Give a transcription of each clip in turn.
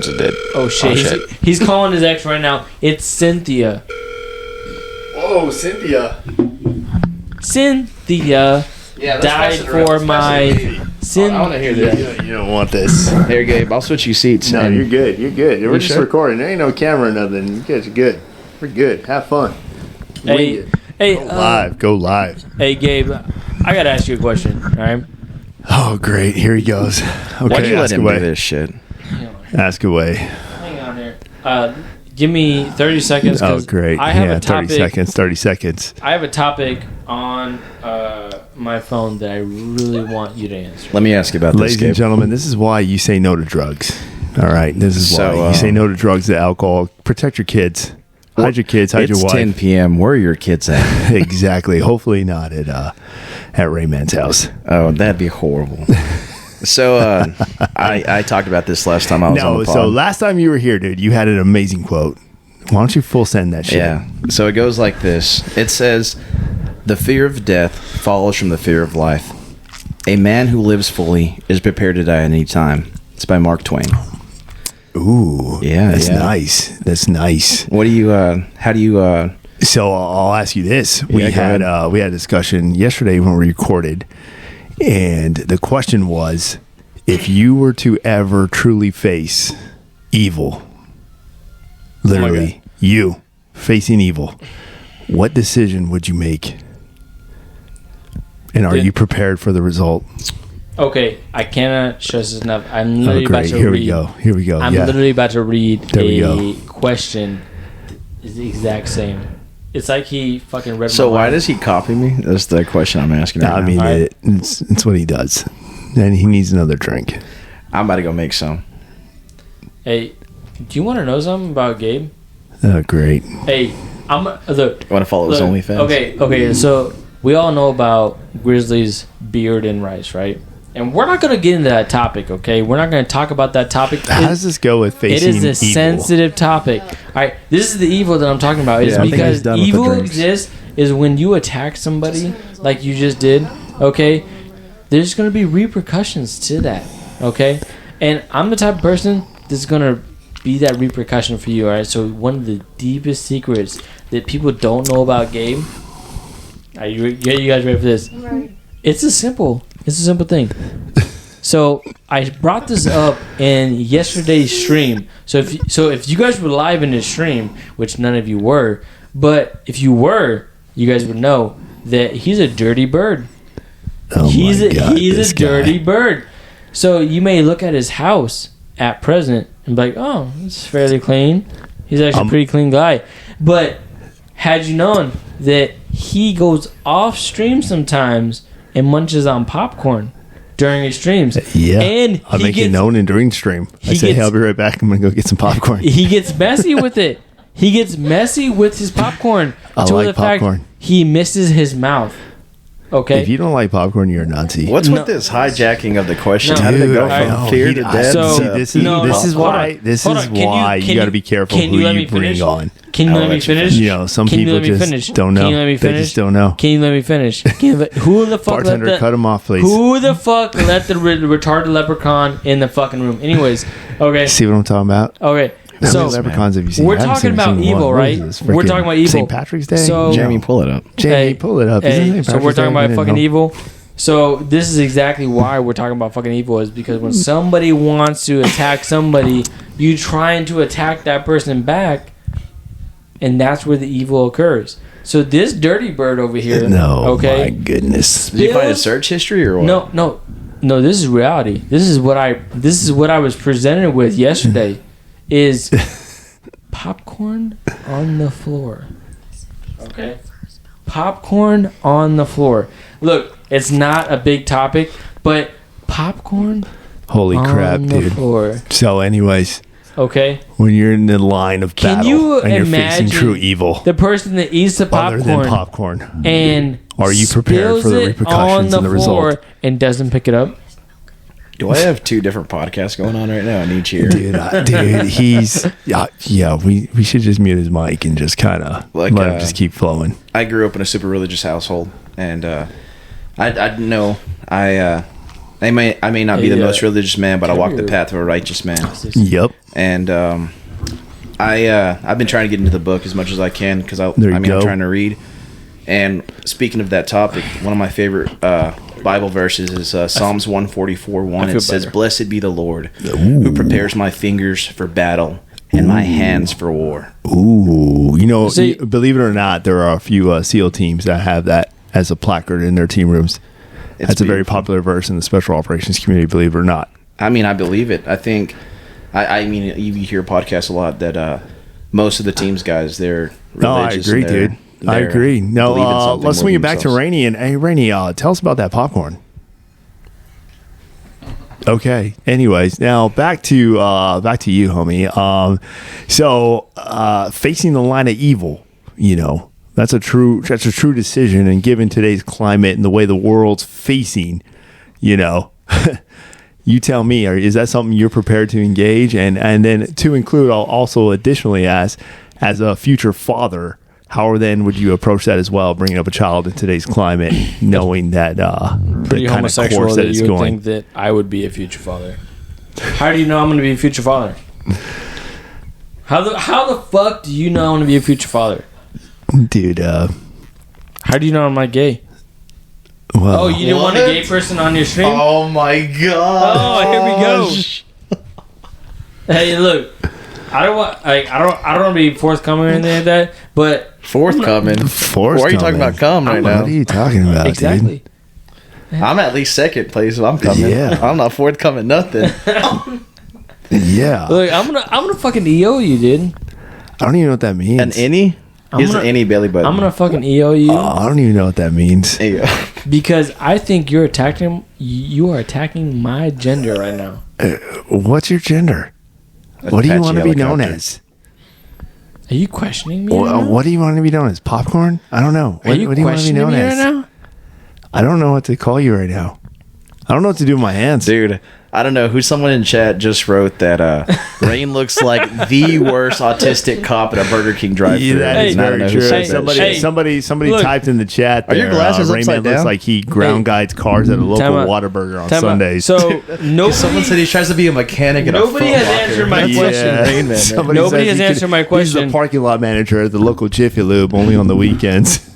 cards it did. Oh shit. He's calling his ex right now. It's Cynthia. Whoa, Cynthia. Cynthia died for my Cynthia. I want to hear this. You don't want this. Here, Gabe. I'll switch you seats. No, you're good. You're good. We're just sure? recording. There ain't no camera or nothing. You guys are good. We're good. Have fun. Hey, Go live. Hey, Gabe, I gotta ask you a question. All right. Oh, great. Here he goes. Okay, Why'd you let ask him away. do this shit? Ask away. Hang on here. Give me 30 seconds. Oh, great. I have a topic. 30 seconds. I have a topic on my phone that I really want you to answer. Let me ask you about Ladies this, Gabe. and gentlemen, this is why you say no to drugs. All right. This is why you say no to drugs, to alcohol. Protect your kids. Hide your kids. Hide your wife. It's 10 p.m. Where are your kids at? Exactly. Hopefully not at Rayman's house. Oh, that'd be horrible. So I talked about this last time I was on the pod. So last time you were here, dude, you had an amazing quote. Why don't you full send that shit? Yeah. So it goes like this. It says, "The fear of death follows from the fear of life. A man who lives fully is prepared to die at any time." It's by Mark Twain. Ooh. Yeah. That's nice. That's nice. What do you, how do you, So I'll ask you this. We go had ahead. we had a discussion yesterday when we recorded, and the question was, if you were to ever truly face evil, literally you facing evil, what decision would you make? And are you prepared for the result? Okay, I cannot stress this enough. I'm literally about to Here read. Here we go. I'm literally about to read There we a question. Is the exact same. It's like he fucking read. so my why mind. does he copy me? That's the question I'm asking right I now. mean, Alright. it's what he does, and he needs another drink. I'm about to go make some. Hey, do you want to know something about Gabe? Oh, great. Hey, I'm look. You want to follow his Look, OnlyFans? Okay. So we all know about Grizzly's beard and rice, right? And we're not going to get into that topic, okay? We're not going to talk about that topic. How does this go with facing It is a evil? sensitive topic. All right, this is the evil that I'm talking about. It's Yeah, I think because he's done with the evil drinks. exists is when you attack somebody like you just did, okay? There's going to be repercussions to that, okay? And I'm the type of person that's going to be that repercussion for you, all right? So one of the deepest secrets that people don't know about Gabe, are you guys ready for this? Right. It's a simple thing. So I brought this up in yesterday's stream. So if you guys were live in this stream, which none of you were, but if you were, you guys would know that he's a dirty bird. Oh he's my God, a this dirty guy. bird. So you may look at his house at present and be like, oh, it's fairly clean. He's actually a pretty clean guy. But had you known that he goes off stream sometimes and munches on popcorn during his streams? Yeah, And I'll make it known in during stream. I say, hey, I'll be right back. I'm going to go get some popcorn. He gets messy with it. He gets messy with his popcorn. I to like the fact popcorn. he misses his mouth. Okay? If you don't like popcorn, you're a Nazi. What's No. with this hijacking of the question? No. How did it go Dude, I from know. fear He- to I- death? So- to this No, is hold why. on. This Hold is on. Can why you- you got to be careful can who you let me you bring finish? on. Can you I'll let me let you finish? You know, some Can you people let me just finish? don't know. Can you let me They finish? just don't know. Can you let me finish? Who the fuck Bartender, let the, cut him off, please. Who the fuck let the retarded leprechaun in the fucking room? Anyways, okay. See what I'm talking about? Okay. How So many leprechauns have you seen? we're I haven't talking seen about one. evil, What right? is this, We're freaking talking about evil. St. Patrick's Day? So- Jamie, pull it up. Jamie, Hey, pull it up. Hey, Isn't so St. we're Patrick's talking Day? I about didn't fucking know. evil. So this is exactly why we're talking about fucking evil, is because when somebody wants to attack somebody, you trying to attack that person back, and that's where the evil occurs. So this dirty bird over here, No, okay, my goodness. Did you find a spills- search history or what? No. This is reality. This is what I was presented with yesterday. Is popcorn on the floor. Okay. Popcorn on the floor. Look, it's not a big topic, but popcorn Holy crap, on the dude. floor. So, anyways, Okay. when you're in the line of Can battle you and you're facing imagine true evil, the person that eats the other than popcorn popcorn, and are you prepared spills for the it repercussions on and the floor result? and doesn't pick it up? Do I have two different podcasts going on right now in each ear? Dude, he's yeah. We should just mute his mic and just kind of Like, let him just keep flowing. I grew up in a super religious household, and I know I may not be Hey, the most religious man, but I walk the carry path of a righteous man. Yep. And I've been trying to get into the book as much as I can because I'm trying to read. And speaking of that topic, one of my favorite Bible verses is Psalms 144:1. It says, "Blessed be the Lord, who prepares my fingers for battle and my hands for war." Ooh, believe it or not, there are a few SEAL teams that have that as a placard in their team rooms. That's a very popular verse in the special operations community, believe it or not. I mean, I believe it. I think, you hear podcasts a lot that most of the teams guys, they're religious. No, I agree, dude. I agree. No, let's swing it back to Rainey. And hey, Rainey, tell us about that popcorn. Okay. Anyways, now back to you, homie. So facing the line of evil, that's a true decision. And given today's climate and the way the world's facing, you tell me, is that something you're prepared to engage? And then to include, I'll also additionally ask, as a future father, how then would you approach that as well, bringing up a child in today's climate, knowing that pretty the kind of homosexual course that it's you would going? think that I would be a future father. How do you know I'm going to be a future father? How the fuck do you know I'm going to be a future father? Dude, how do you know I'm not gay? Well, you didn't want a gay person on your stream? Oh my god! Oh, here we go. Hey, look, I don't want to be forthcoming or anything like that, but forthcoming. Why are you talking about cum right now? What are you talking about, exactly. dude? I'm at least second place. So I'm coming. Yeah. I'm not forthcoming nothing. Yeah. Look, I'm gonna fucking EO you, dude. I don't even know what that means. An innie? He's an innie belly button. I'm gonna fucking EO you. I don't even know what that means. There you go. Because I think you are attacking my gender right now. What's your gender? What do you want to be known as? Are you questioning me? Right now? What do you want to be known as? Popcorn? I don't know. What do you want to be known as? Right now? I don't know what to call you right now. I don't know what to do with my hands. Dude, I don't know who someone in chat just wrote that Rain looks like the worst autistic cop at a Burger King drive-thru. Yeah, that is very true. Somebody look, typed in the chat. Are your glasses upside Raymond down? looks like he ground guides cars at a local Whataburger on Sundays. So someone said he tries to be a mechanic at a nobody has answered my question. Nobody has answered my question. He's the parking lot manager at the local Jiffy Lube, only on the weekends.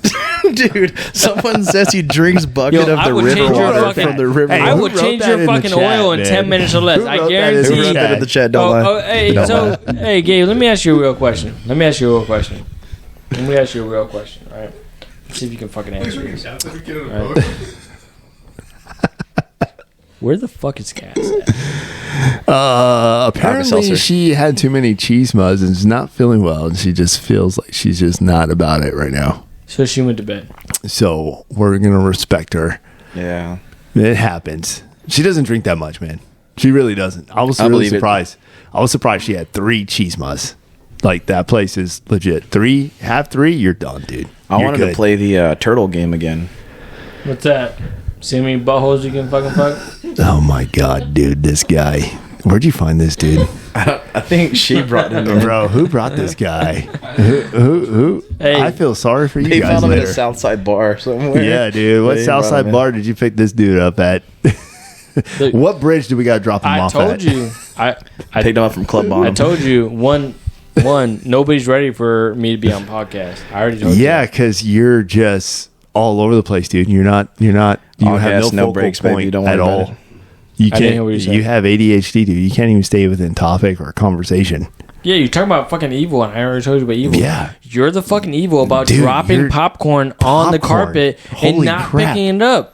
Dude, someone says he drinks bucket of the river water from the river. I will change your fucking oil in 10 minutes or less. I guarantee. Who wrote that in the chat? Don't lie. Hey, Gabe, let me ask you a real question. All right. See if you can fucking answer this. Right. Where the fuck is Cass at? Apparently she had too many cheese muzz and is not feeling well, and she just feels like she's just not about it right now. So she went to bed. So we're gonna respect her. Yeah, it happens. She doesn't drink that much, man. She really doesn't. I was really surprised. I was surprised she had 3 cheese muzz. Like, that place is legit. 3, have 3, you're done, dude. I wanted to play the turtle game again. What's that? See how many buttholes you can fucking fuck? Oh my god, dude, this guy. Where'd you find this dude? I think she brought him in. Bro, who brought this guy? Who? Hey, I feel sorry for you they guys found him later. at a Southside bar somewhere. Yeah, dude. What Southside bar did you pick this dude up at? Look, what bridge did we got to drop him off at? I told you. I picked him up from Club Bottom. I told you. One, nobody's ready for me to be on podcast. I already told you. Yeah, because you're just all over the place, dude. You're not. You have no breaks, point baby. Don't at worry all. about it. You can't. You have ADHD, dude. You can't even stay within topic or conversation. Yeah, you're talking about fucking evil, and I already told you about evil. Yeah. You're the fucking evil about Dude, dropping popcorn on the carpet and Holy not crap. picking it up.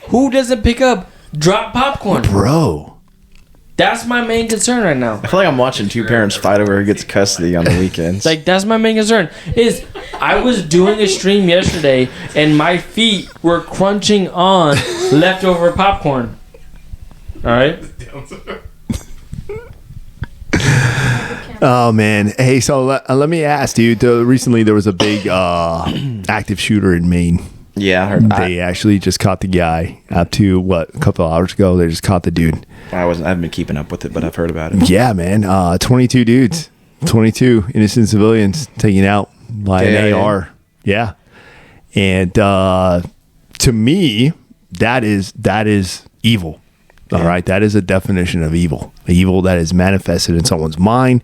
Who doesn't pick up drop popcorn? Bro. That's my main concern right now. I feel like I'm watching two parents fight over who gets custody on the weekends. Like, that's my main concern. Is I was doing a stream yesterday, and my feet were crunching on leftover popcorn. All right? Oh, man. Hey, so let me ask, dude. Recently, there was a big active shooter in Maine. Yeah, I heard. They actually just caught the guy up to, a couple of hours ago. They just caught the dude. I haven't been keeping up with it, but I've heard about it. Yeah, man. 22 dudes. 22 innocent civilians taken out by an AR. Yeah. And to me, that is evil. Yeah. All right, that is a definition of evil. Evil that is manifested in someone's mind,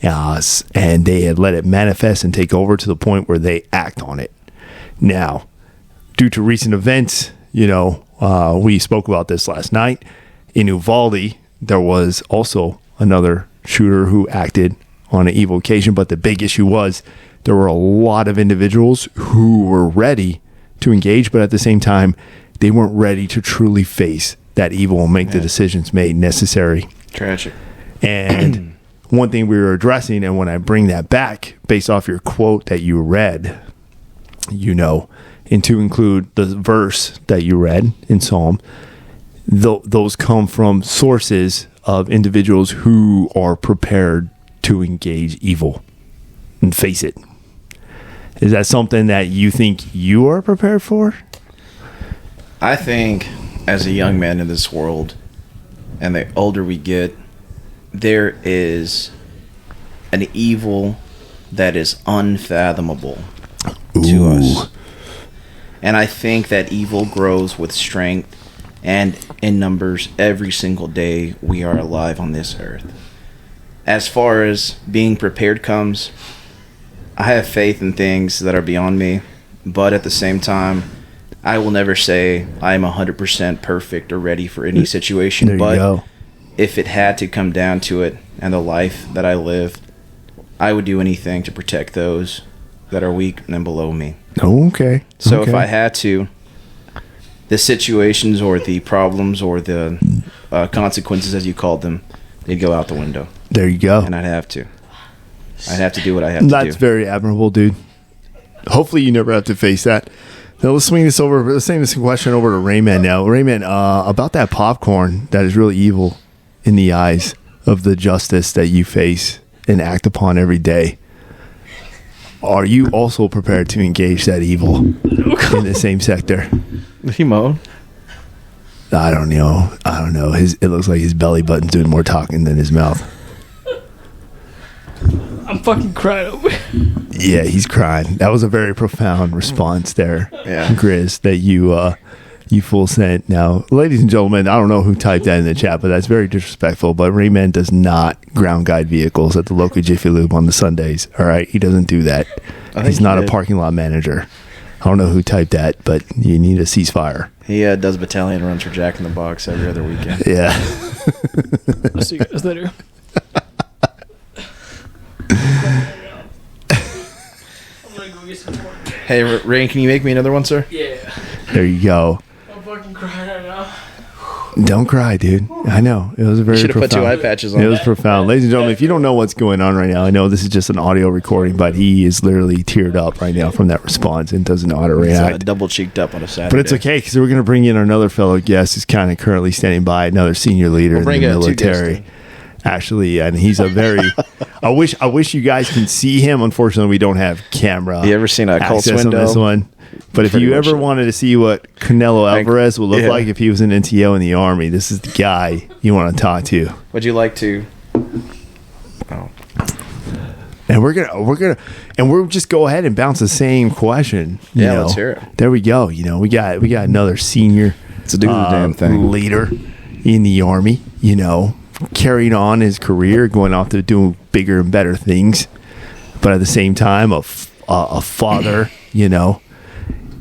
and they had let it manifest and take over to the point where they act on it. Now, due to recent events, we spoke about this last night. In Uvalde, there was also another shooter who acted on an evil occasion, but the big issue was there were a lot of individuals who were ready to engage, but at the same time, they weren't ready to truly face that evil and make the decisions made necessary. Tragic. And one thing we were addressing, and when I bring that back based off your quote that you read, and to include the verse that you read in Psalm, those come from sources of individuals who are prepared to engage evil and face it. Is that something that you think you are prepared for? I think as a young man in this world, and the older we get, there is an evil that is unfathomable to us. And I think that evil grows with strength and in numbers every single day we are alive on this earth. As far as being prepared comes, I have faith in things that are beyond me, but at the same time, I will never say I am 100% perfect or ready for any situation. But if it had to come down to it and the life that I live, I would do anything to protect those that are weak and below me. Okay. So if I had to, the situations or the problems or the consequences, as you called them, they'd go out the window. There you go. And I'd have to do what I have to do. That's very admirable, dude. Hopefully you never have to face that. Now let's swing this over. Let's swing this question over to Rayman now. Rayman, about that popcorn that is really evil in the eyes of the justice that you face and act upon every day. Are you also prepared to engage that evil in the same sector? He mowed. I don't know. It looks like his belly button's doing more talking than his mouth. I'm fucking crying over here. Yeah, he's crying. That was a very profound response there, Grizz, that you full sent. Now, ladies and gentlemen, I don't know who typed that in the chat, but that's very disrespectful. But Rayman does not ground guide vehicles at the local Jiffy Lube on the Sundays. All right, he doesn't do that. He's not a parking lot manager. I don't know who typed that, but you need a ceasefire. He does battalion runs for Jack in the Box every other weekend. Yeah. I'll see you guys later. I'm gonna go get some more. Hey, Rain, can you make me another one, sir? Yeah. There you go. I'm fucking crying right now. Don't cry, dude. I know. It was a very should have profound. put 2 eye patches on. It was profound. Ladies and gentlemen, if you don't know what's going on right now, I know this is just an audio recording, but he is literally teared up right now from that response and doesn't know how to react. Double cheeked up on a Saturday. But it's okay because we're going to bring in another fellow guest who's kind of currently standing by, another senior leader in the military. Actually, and he's a very. I wish you guys can see him. Unfortunately, we don't have camera. You ever seen a Colts window? On this one? But if you ever wanted to see what Canelo Alvarez would look like if he was an NTO in the Army, this is the guy you want to talk to. Would you like to? Oh. And we'll just go ahead and bounce the same question. Let's hear it. There we go. We got another senior. It's a do the damn thing. Leader in the Army. Carrying on his career, going off to do bigger and better things, but at the same time, a father.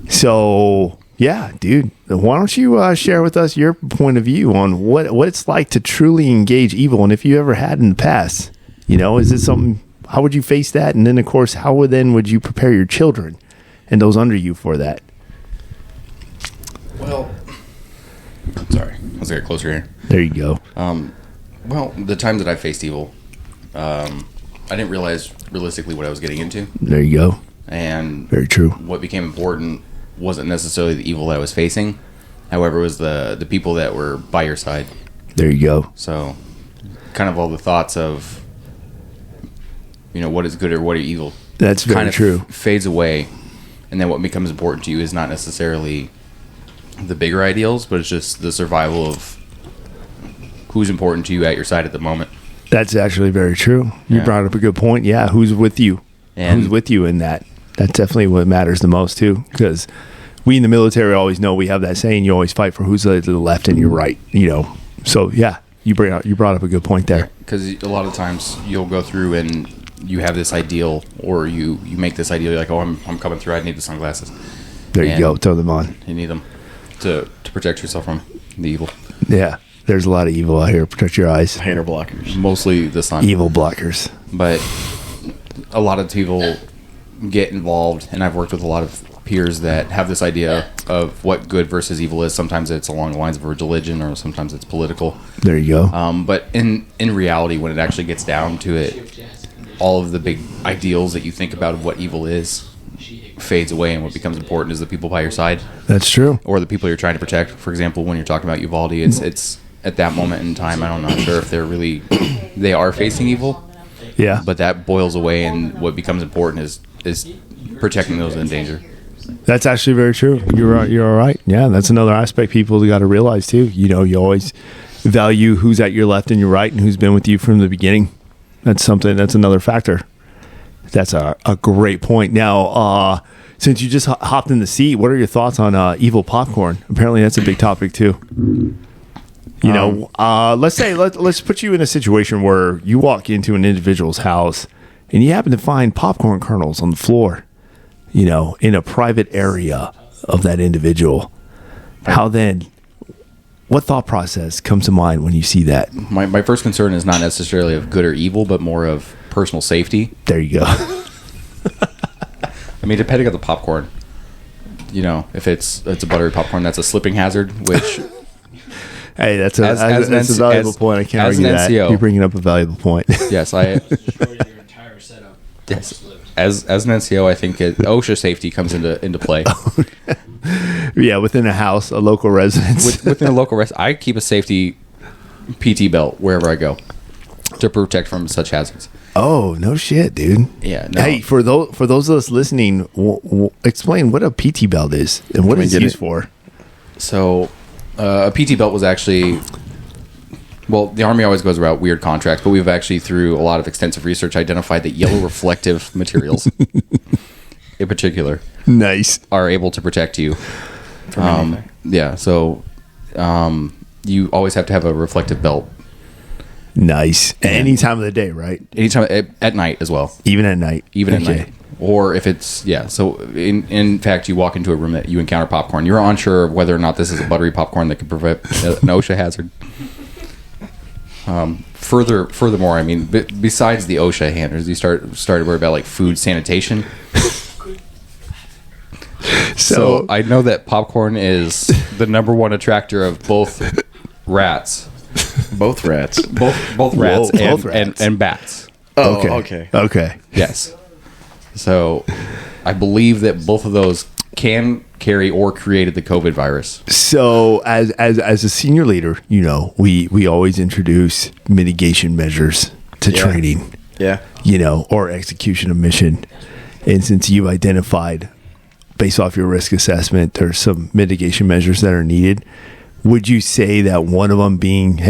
So yeah, dude, why don't you share with us your point of view on what it's like to truly engage evil, and if you ever had in the past, is it something? How would you face that? And then, of course, how would you prepare your children and those under you for that? Well, sorry, let's get closer here. There you go. Well, the times that I faced evil, I didn't realize realistically what I was getting into. There you go. And very true. What became important wasn't necessarily the evil that I was facing. However, it was the people that were by your side. There you go. So, kind of all the thoughts of, what is good or what are evil. That's very kind of true. Fades away, and then what becomes important to you is not necessarily the bigger ideals, but it's just the survival of who's important to you at your side at the moment. That's actually very true. You brought up a good point. Yeah, who's with you? And who's with you in that? That's definitely what matters the most too. Because we in the military always know, we have that saying, you always fight for who's to the left and your right, So yeah, you brought up a good point there. Because a lot of times you'll go through and you have this ideal, or you make this ideal. You're like, oh, I'm coming through. I need the sunglasses. There you go. Throw them on. You need them to protect yourself from the evil. Yeah, there's a lot of evil out here. Protect your eyes. Hater blockers. Mostly the sun. Evil blockers. But a lot of people get involved, and I've worked with a lot of peers that have this idea of what good versus evil is. Sometimes it's along the lines of religion, or sometimes it's political. There you go. But in reality, when it actually gets down to it, all of the big ideals that you think about of what evil is fades away, and what becomes important is the people by your side. That's true. Or the people you're trying to protect. For example, when you're talking about Uvalde, it's at that moment in time, I'm not sure if they are facing evil. Yeah. But that boils away, and what becomes important is protecting those in danger. That's actually very true. You're all right. Yeah, that's another aspect people got to realize too. You always value who's at your left and your right, and who's been with you from the beginning. That's another factor. That's a great point. Now, since you just hopped in the seat, what are your thoughts on evil popcorn? Apparently, that's a big topic too. Let's put you in a situation where you walk into an individual's house and you happen to find popcorn kernels on the floor, in a private area of that individual. What thought process comes to mind when you see that? My first concern is not necessarily of good or evil, but more of personal safety. There you go. I mean, depending on the popcorn, if it's a buttery popcorn, that's a slipping hazard, which... Hey, that's a valuable point. I can't argue that. You're bringing up a valuable point. Yes, Yes, as an NCO, I think OSHA safety comes into play. Yeah, within a house, a local residence. Within a local residence, I keep a safety PT belt wherever I go to protect from such hazards. Oh, no shit, dude. Yeah. No. Hey, for those of us listening, explain what a PT belt is and what it's used for. So, a PT belt was actually... Well, the Army always goes about weird contracts, but we've actually, through a lot of extensive research, identified that yellow reflective materials, in particular, are able to protect you. Yeah, so you always have to have a reflective belt. Nice. Any time of the day, right? Anytime at night as well. Even at night. At night. Or if it's So in fact, you walk into a room that you encounter popcorn. You're unsure of whether or not this is a buttery popcorn that could prevent an OSHA hazard. Furthermore, I mean, besides the OSHA handlers, you start to worry about like food sanitation. So I know that popcorn is the number one attractor of both rats. Both rats. Both rats, and bats. Oh, okay. Yes. So I believe that both of those can carry or created the COVID virus. So as a senior leader, we always introduce mitigation measures to training. Yeah. Or execution of mission. And since you've identified, based off your risk assessment, there's some mitigation measures that are needed. Would you say that one of them being,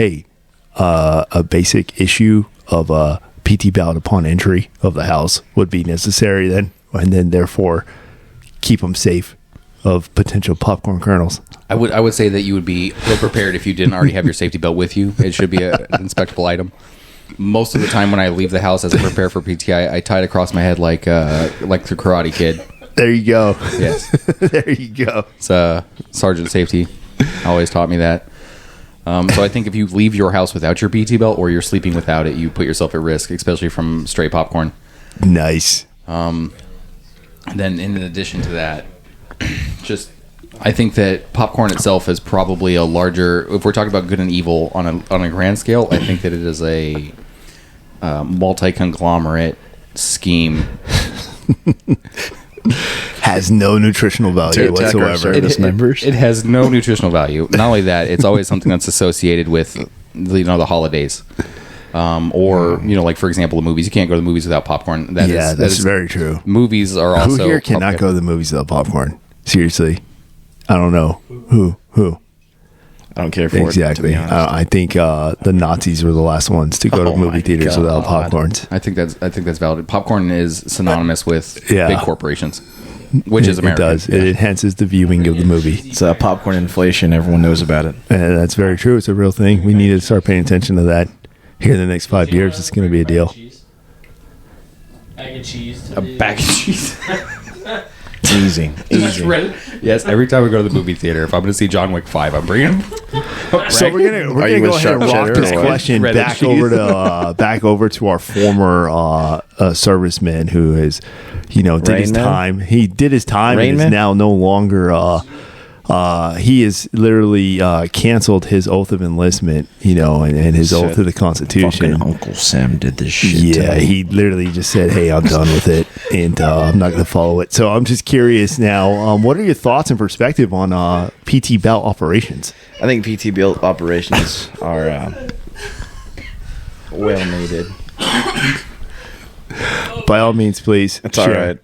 a basic issue of a PT belt upon entry of the house would be necessary then, and then therefore keep them safe of potential popcorn kernels? I would say that you would be ill prepared if you didn't already have your safety belt with you. It should be an inspectable item. Most of the time when I leave the house as I prepare for PT, I tie it across my head like the Karate Kid. There you go. Yes. There you go. It's Sergeant Safety always taught me that. So I think if you leave your house without your PT belt or you're sleeping without it, you put yourself at risk, especially from stray popcorn. Nice. Then in addition to that, I think that popcorn itself is probably a larger, if we're talking about good and evil on a grand scale, I think that it is a multi-conglomerate scheme. Has no nutritional value whatsoever. It has no nutritional value. Not only that, it's always something that's associated with the holidays. Or like for example, the movies. You can't go to the movies without popcorn. That's very true. Movies are also... Who here cannot go to the movies without popcorn? Seriously. I don't know. Who? I don't care for exactly. it. Exactly. I think the Nazis were the last ones to go to movie theaters without popcorns. I think that's valid. Popcorn is synonymous with big corporations, which is American. It does. It enhances the viewing of the movie. It's popcorn inflation. Everyone knows about it. And that's very true. It's a real thing. We need to start paying attention to that. Here in the next 5 years, it's going to be a deal. Bag of cheese. A bag of cheese. Easy. Yes, every time we go to the movie theater, if I'm going to see John Wick 5, I'm bringing him. So we're gonna go ahead and rock this question back over to our former serviceman who is, did his time. He did his time and is now no longer. He is literally canceled his oath of enlistment, and his oath to the Constitution. Fucking Uncle Sam did this shit. Yeah, he literally just said, "Hey, I'm done with it, and I'm not going to follow it." So I'm just curious now. What are your thoughts and perspective on PT belt operations? I think PT belt operations are well needed. By all means, please. It's all right.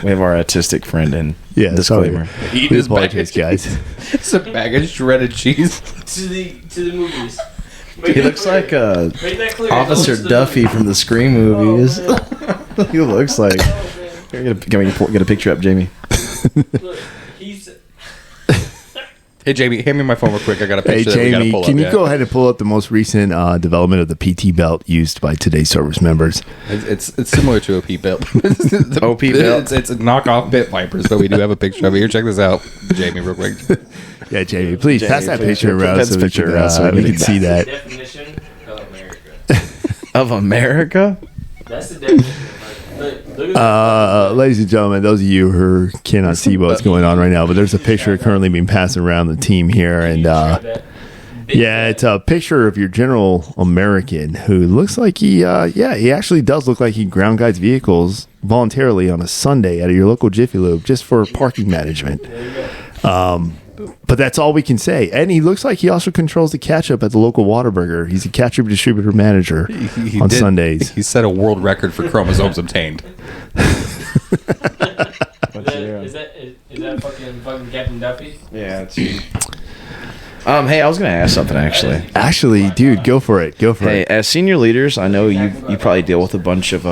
We have our autistic friend in. Yeah, disclaimer. Eat his apologies, guys. It's a bag of shredded cheese. To the movies. He looks like Officer Duffy from the Scream movies. He looks like. Can we get a picture up, Jamie? Look, he's. Hey, Jamie, hand me my phone real quick. I got a picture. Hey, Jamie, can you go ahead and pull up the most recent development of the PT belt used by today's service members? It's similar to a P belt. The OP belt. It's a knockoff Pit Vipers, but we do have a picture of it. Here, check this out, Jamie, real quick. Yeah, Jamie, please pass that picture around so we can see that. Definition of America. Of America? That's the definition. Ladies and gentlemen, those of you who cannot see what's going on right now, but there's a picture currently being passed around the team here, and it's a picture of your General American who looks like he actually does look like he ground guides vehicles voluntarily on a Sunday at your local Jiffy Lube just for parking management. But that's all we can say. And he looks like he also controls the ketchup at the local Whataburger. He's a ketchup distributor manager on Sundays. He set a world record for chromosomes obtained. Is that fucking Captain Duffy? Yeah, it's you. Hey, I was going to ask something, actually. Actually, dude, go for it. Hey, as senior leaders, I know you probably deal with a bunch of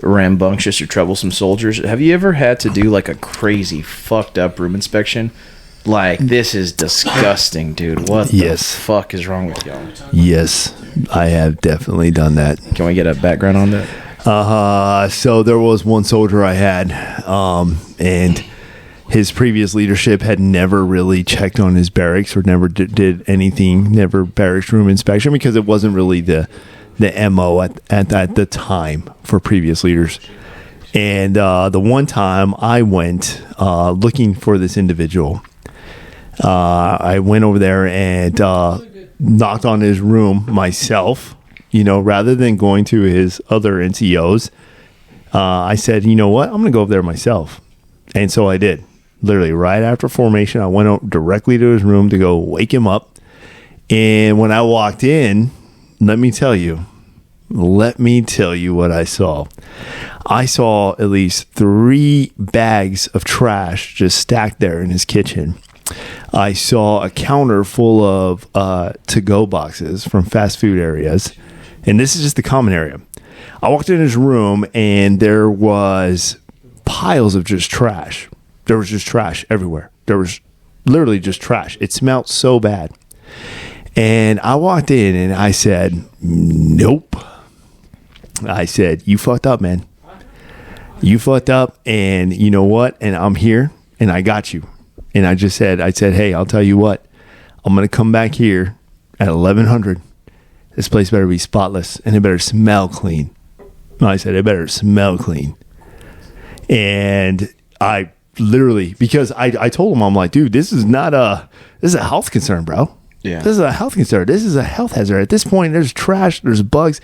rambunctious or troublesome soldiers. Have you ever had to do like a crazy fucked up room inspection? Like, this is disgusting, dude. What the fuck is wrong with y'all? Yes, I have definitely done that. Can we get a background on that? So there was one soldier I had, and his previous leadership had never really checked on his barracks or never did anything, never barracks room inspection, because it wasn't really the MO at the time for previous leaders. And the one time I went looking for this individual, I went over there and knocked on his room myself, rather than going to his other NCOs. I said, you know what? I'm going to go over there myself. And so I did. Literally right after formation, I went out directly to his room to go wake him up. And when I walked in, let me tell you what I saw. I saw at least 3 bags of trash just stacked there in his kitchen. I saw a counter full of to-go boxes from fast food areas. And this is just the common area. I walked in his room and there was piles of just trash. There was just trash everywhere. There was literally just trash. It smelled so bad. And I walked in and I said, nope. I said, you fucked up, man. You fucked up, and you know what? And I'm here, and I got you. And I said, hey, I'll tell you what. I'm going to come back here at 1100. This place better be spotless, and it better smell clean. I said, it better smell clean. And I literally, because I told him, I'm like, dude, this is a health concern, bro. Yeah. This is a health concern. This is a health hazard. At this point, there's trash, there's bugs.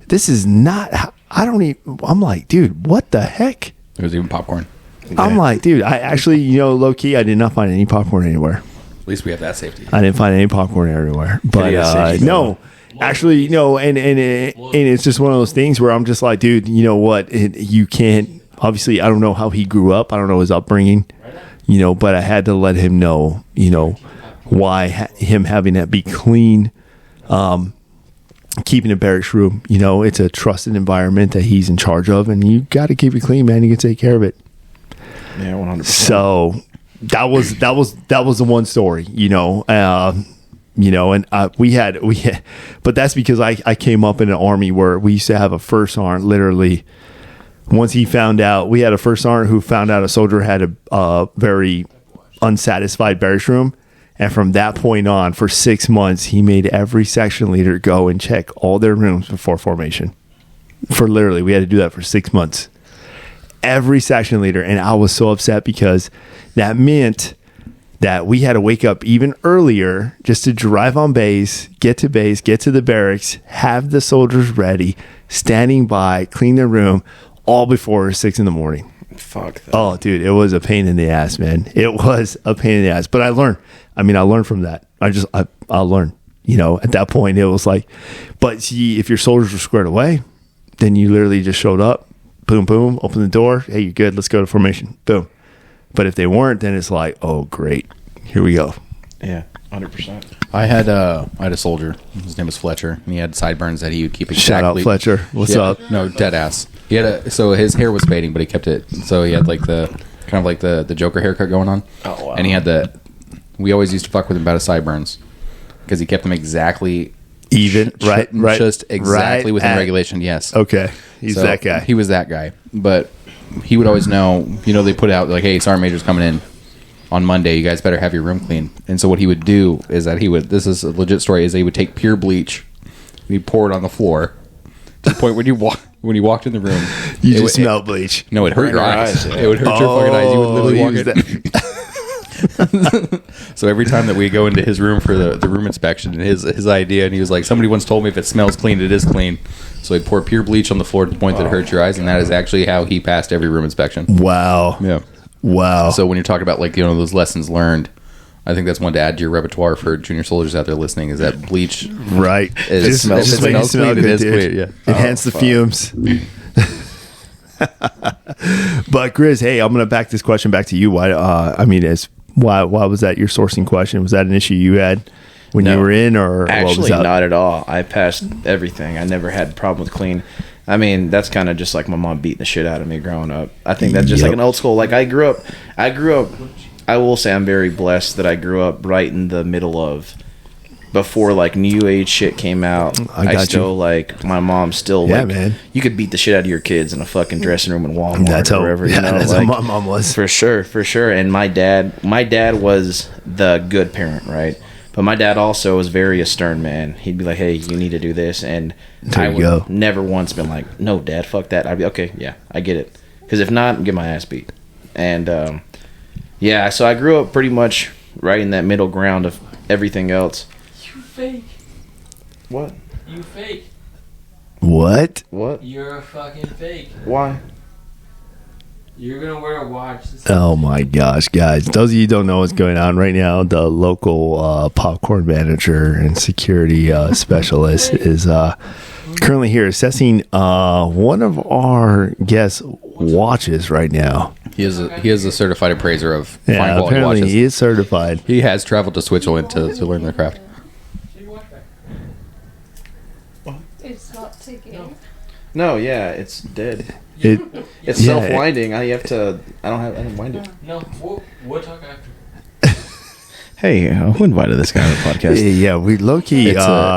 This is not, I'm like, dude, what the heck? There's even popcorn. Okay. I'm like, dude, I actually, low key, I did not find any popcorn anywhere. At least we have that safety. I didn't find any popcorn everywhere. But no, actually, and it's just one of those things where I'm just like, dude, you know what? You can't, obviously, I don't know how he grew up. I don't know his upbringing, but I had to let him know, why him having that be clean, keeping a barracks room, it's a trusted environment that he's in charge of, and you got to keep it clean, man. You can take care of it. Yeah, 100%. So that was the one story, and we had, but that's because I came up in an army where we used to have a first sergeant. Literally, once he found out, we had a first sergeant who found out a soldier had a very unsatisfied barracks room. And from that point on, for 6 months, he made every section leader go and check all their rooms before formation. We had to do that for 6 months. Every section leader. And I was so upset because that meant that we had to wake up even earlier just to drive on base, get to the barracks, have the soldiers ready, standing by, clean their room, all before 6 in the morning. Fuck that. Oh, dude, it was a pain in the ass, man. It was a pain in the ass. But I learned. I learned from that. I learned. At that point, it was like, but see, if your soldiers were squared away, then you literally just showed up, boom, boom, open the door. Hey, you're good. Let's go to formation. Boom. But if they weren't, then it's like, oh, great. Here we go. Yeah, 100%. I had a soldier. His name was Fletcher, and he had sideburns that he would keep exactly. Shout out Fletcher. What's up? No, dead ass. He had so his hair was fading, but he kept it. So he had like the Joker haircut going on. Oh wow. And he had we always used to fuck with him about his sideburns because he kept them exactly even, right, just exactly right within regulation. Yes. Okay, he's that guy. He was that guy, but he would always know. They put out like, "Hey, Sergeant Major's coming in on Monday. You guys better have your room clean." And so what he would do is that this is a legit story, is that he would take pure bleach and he'd pour it on the floor to the point when you walked in the room, you just smell bleach. No, it hurt your eyes. Yeah. It would hurt your fucking eyes. You would literally walk in. So every time that we go into his room for the room inspection, and his idea, and he was like, somebody once told me if it smells clean, it is clean. So he'd pour pure bleach on the floor to the point that it hurt your eyes, and that is actually how he passed every room inspection. Wow. Yeah. Wow. So when you're talking about those lessons learned, I think that's one to add to your repertoire for junior soldiers out there listening, is that bleach. Right. It smells clean. It is clean. Yeah. Enhance the fumes. But Grizz, hey, I'm going to back this question back to you. Why was that your sourcing question? Was that an issue you had when you were in, or actually what was that? Not at all. I passed everything. I never had a problem with clean. That's kind of just like my mom beating the shit out of me growing up. I think that's just like an old school. Like I grew up. I will say I'm very blessed that I grew up right in the middle of before like new age shit came out. I still like my mom still man. You could beat the shit out of your kids in a fucking dressing room in Walmart or wherever. That's how my mom was. For sure. And my dad was the good parent, right? But my dad also was very a stern man. He'd be like, "Hey, you need to do this," and I would never once been like, "No, Dad, fuck that." I'd be okay, yeah, I get it. Because if not, get my ass beat. And so I grew up pretty much right in that middle ground of everything else. You fake. What? You fake. What? You're a fucking fake. Why? You're gonna wear a watch. Oh my gosh, guys! Those of you who don't know what's going on right now, the local popcorn manager and security specialist is currently here assessing one of our guests' watches right now. He is a certified appraiser of fine quality apparently watches. He is certified. He has traveled to Switzerland to learn their craft. It's not ticking. No, yeah, it's dead. It's Yeah. self-winding. I didn't wind it. No, we'll talk after. Hey, who invited this guy on the podcast? Yeah, we low-key,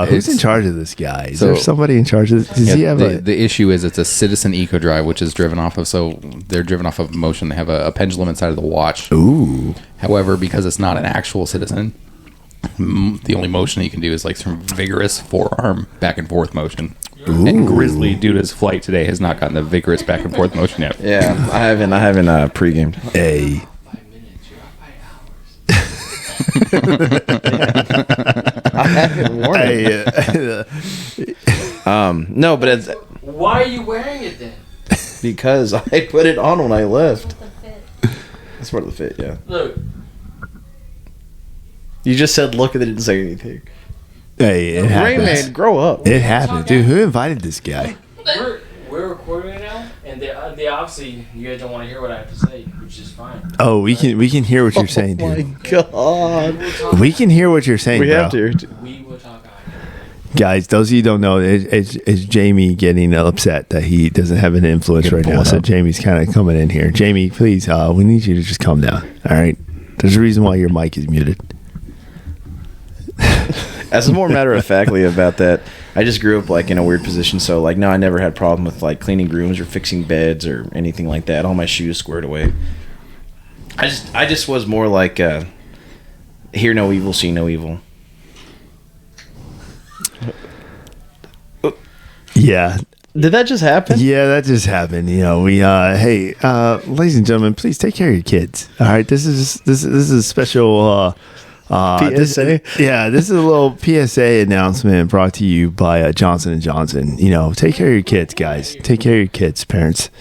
who's in charge of this guy? Is there somebody in charge of this? Does he have the issue is it's a Citizen Eco Drive, which is driven off of, so they're driven off of motion. They have a pendulum inside of the watch. Ooh. However, because it's not an actual Citizen, the only motion you can do is like some vigorous forearm back and forth motion. Ooh. And Grizzly, due to his flight today, has not gotten the vigorous back and forth motion yet. Yeah, I haven't pre-gamed. Hey. 5 minutes, you're up by hours. I haven't worn it. No, but it's Why are you wearing it then? because I put it on when I left. It's part of the fit, yeah. Look. You just said look and then didn't say anything. Hey, it happens. Rayman, grow up. It happened. Dude, who invited this guy? We're recording right now, and And they obviously, you guys don't want to hear what I have to say, which is fine. Oh, we can hear what you're saying, dude. Oh my god. We can hear what you're saying, We bro. have to. We will talk about Guys, those of you who don't know, it's Jamie getting upset that he doesn't have an influence right now. So Jamie's kind of coming in here. Jamie, please, we need you to just calm down. All right? There's a reason why your mic is muted. As a more matter of factly about that, I just grew up like in a weird position. So like, no, I never had problem with like cleaning rooms or fixing beds or anything like that. All my shoes squared away. I just was more like, hear no evil, see no evil. Yeah. Did that just happen? Yeah, that just happened. You know, we hey, ladies and gentlemen, please take care of your kids. All right, this is a special PSA. This is a little PSA announcement brought to you by Johnson & Johnson. You know, take care of your kids, guys. Take care of your kids, parents.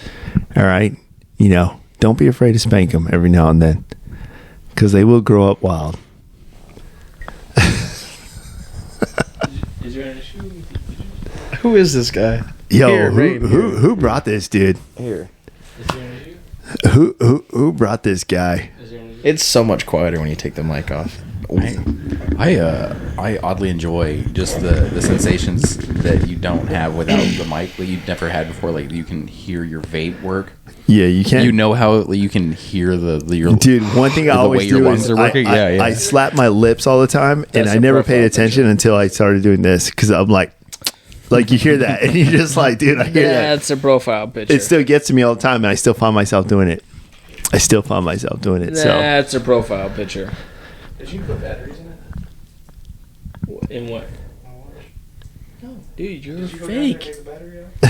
All right? You know, don't be afraid to spank them every now and then because they will grow up wild. Is there an issue? Who is this guy? Yo, Here, who brought this dude? Here. Is there an issue? Who brought this guy? Is there an issue? It's so much quieter when you take the mic off. I oddly enjoy just the sensations that you don't have without the mic that you've never had before. Like you can hear your vape work. Yeah, you can't. You know how you can hear your dude. One thing I the always way your do lungs is are working. I slap my lips all the time, and That's I a never paid profile attention until I started doing this because I'm like you hear that, and you're just like, dude, I hear that. That's a profile picture. It still gets to me all the time, and I still find myself doing it. So That's a profile picture. Did you put batteries in it? In what? No, dude, you're fake.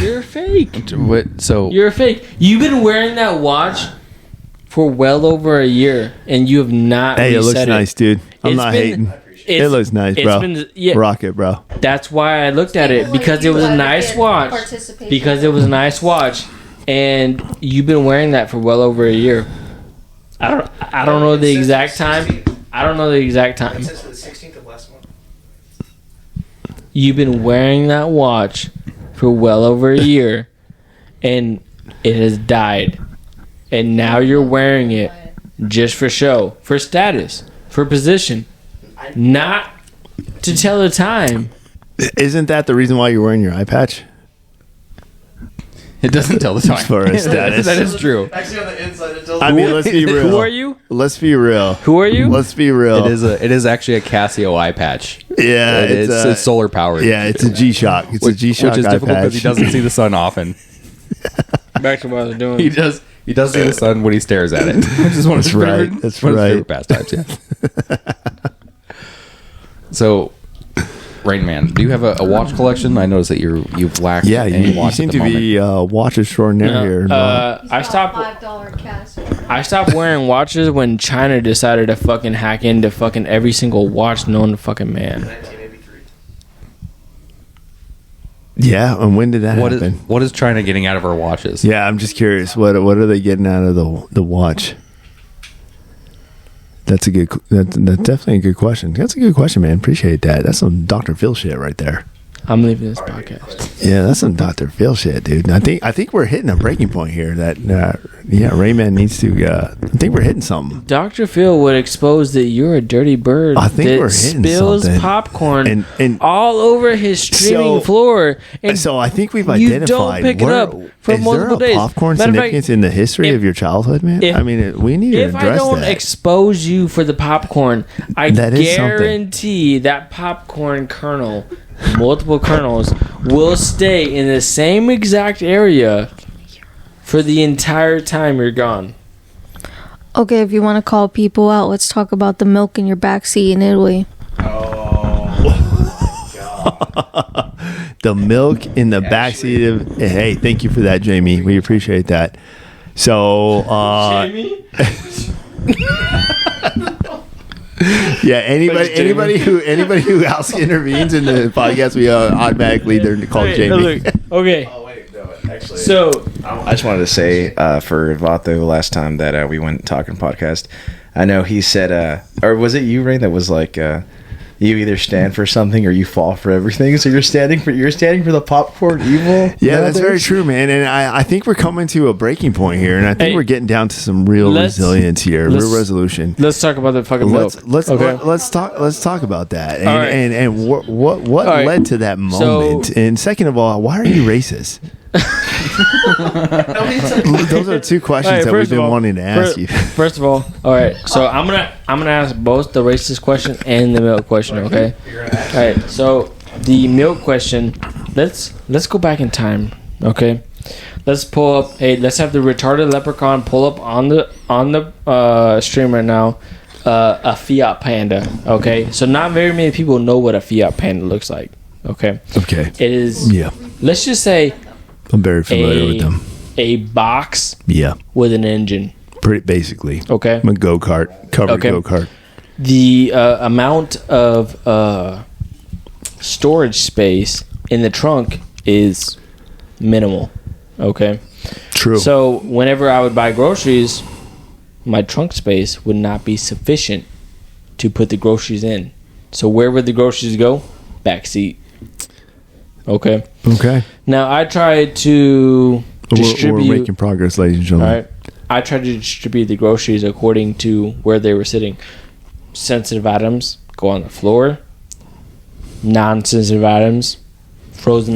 You're fake. What? So You're fake. You've been wearing that watch for well over a year, and you have not. Hey, it looks reset nice, dude. I'm It's not been- hating. It looks nice, bro. Rock it, bro. That's why I looked at it because it was a nice watch. Because it was a nice watch, and you've been wearing that for well over a year. I don't know the exact time. I don't know the exact time. Since the 16th of last month. You've been wearing that watch for well over a year, and it has died. And now you're wearing it just for show, for status, for position, not to tell the time. Isn't that the reason why you're wearing your eye patch? it doesn't tell the time. For a status. That is true. Actually, on the inside, it tells I mean, let's be real. Who are you? Let's be real. Who are you? Let's be real. It is actually a Casio eye patch. Yeah, It's solar powered. Yeah, it's a G-Shock. It's a G-Shock which is eye difficult patch. because he doesn't see the sun often. Back to what I was doing. He does see the sun when he stares at it. Which is one of his right. favorite, That's one of his right. favorite pastimes. Yeah. So, Rain Man, do you have a watch collection? I noticed that you've lacked. Yeah, any you watch seem at the to be watch extraordinaire here. I stopped. $5 Casio. I stopped wearing watches when China decided to fucking hack into fucking every single watch known to fucking man. 1983. Yeah, and when did that happen? What is China getting out of our watches? Yeah, I'm just curious. What are they getting out of the watch? That's definitely a good question. That's a good question, man. Appreciate that. That's some Dr. Phil shit right there. I'm leaving this podcast. Yeah, that's some Dr. Phil shit, dude. I think we're hitting a breaking point here. That Rayman needs to. I think we're hitting something. Dr. Phil would expose that you're a dirty bird I think that we're hitting spills something. popcorn And all over his streaming floor. And so I think we've you identified. don't pick it up for is multiple there a days. popcorn Matter of fact, significance in the history of your childhood, man? if- I mean, we need to if address I don't that. expose you for the popcorn, I That is something. guarantee that popcorn kernel, multiple kernels, will stay in the same exact area for the entire time you're gone. Okay, if you want to call people out, let's talk about the milk in your backseat in Italy. The milk in the backseat of. Hey, thank you for that, Jamie. We appreciate that. So, yeah. Anybody who else intervenes in the podcast, we automatically they're called Jamie. Okay. Oh, wait, no, actually. So I just wanted to say for Vato last time that we went talking podcast, I know he said, or was it you, Ray, that was like, you either stand for something or you fall for everything. So you're standing for the popcorn evil. Yeah, that's very true, man. And I think we're coming to a breaking point here, and I think we're getting down to some real resilience here, real resolution. Let's talk about the fucking milk. Let's talk about that, and what led to that moment. And second of all, why are you racist? Those are two questions that we've been wanting to ask you. First of all right. So I'm gonna ask both the racist question and the milk question. Okay. All right. So the milk question. Let's go back in time. Okay. Let's pull up. Hey, let's have the retarded leprechaun pull up on the stream right now. A Fiat Panda. Okay. So not very many people know what a Fiat Panda looks like. Okay. Okay. It is. Yeah. Let's just say. I'm very familiar with them. A box. Yeah. With an engine. Pretty basically. Okay. A go-kart. Covered go-kart. The amount of storage space in the trunk is minimal. Okay. True. So whenever I would buy groceries, my trunk space would not be sufficient to put the groceries in. So where would the groceries go? Back seat. Okay. Now I tried to distribute. We're making progress, ladies and gentlemen. All right. I tried to distribute the groceries according to where they were sitting. Sensitive items go on the floor. Non-sensitive items, frozen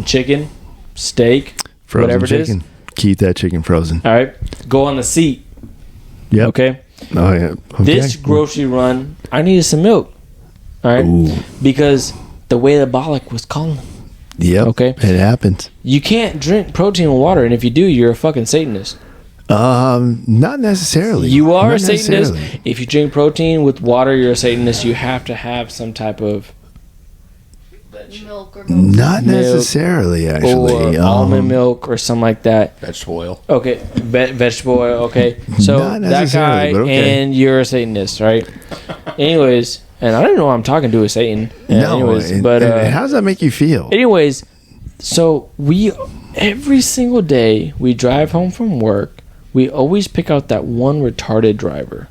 chicken, steak, frozen whatever chicken. it is. Keep that chicken frozen. All right. Go on the seat. Yep. Okay. Oh yeah. Okay. This grocery run, I needed some milk. All right. Ooh. Because the way the bollock was calling. Yep. Okay. It happens. You can't drink protein with water, and if you do, you're a fucking Satanist. Not necessarily. You are a Satanist. If you drink protein with water, you're a Satanist. You have to have some type of milk or not necessarily, actually. Or almond milk or something like that. Vegetable oil. Okay, vegetable oil. Okay, so that guy and you're a Satanist, right? Anyways, and I don't know why I'm talking to a Satan. Anyways, but how does that make you feel? Anyways, so every single day we drive home from work. We always pick out that one retarded driver.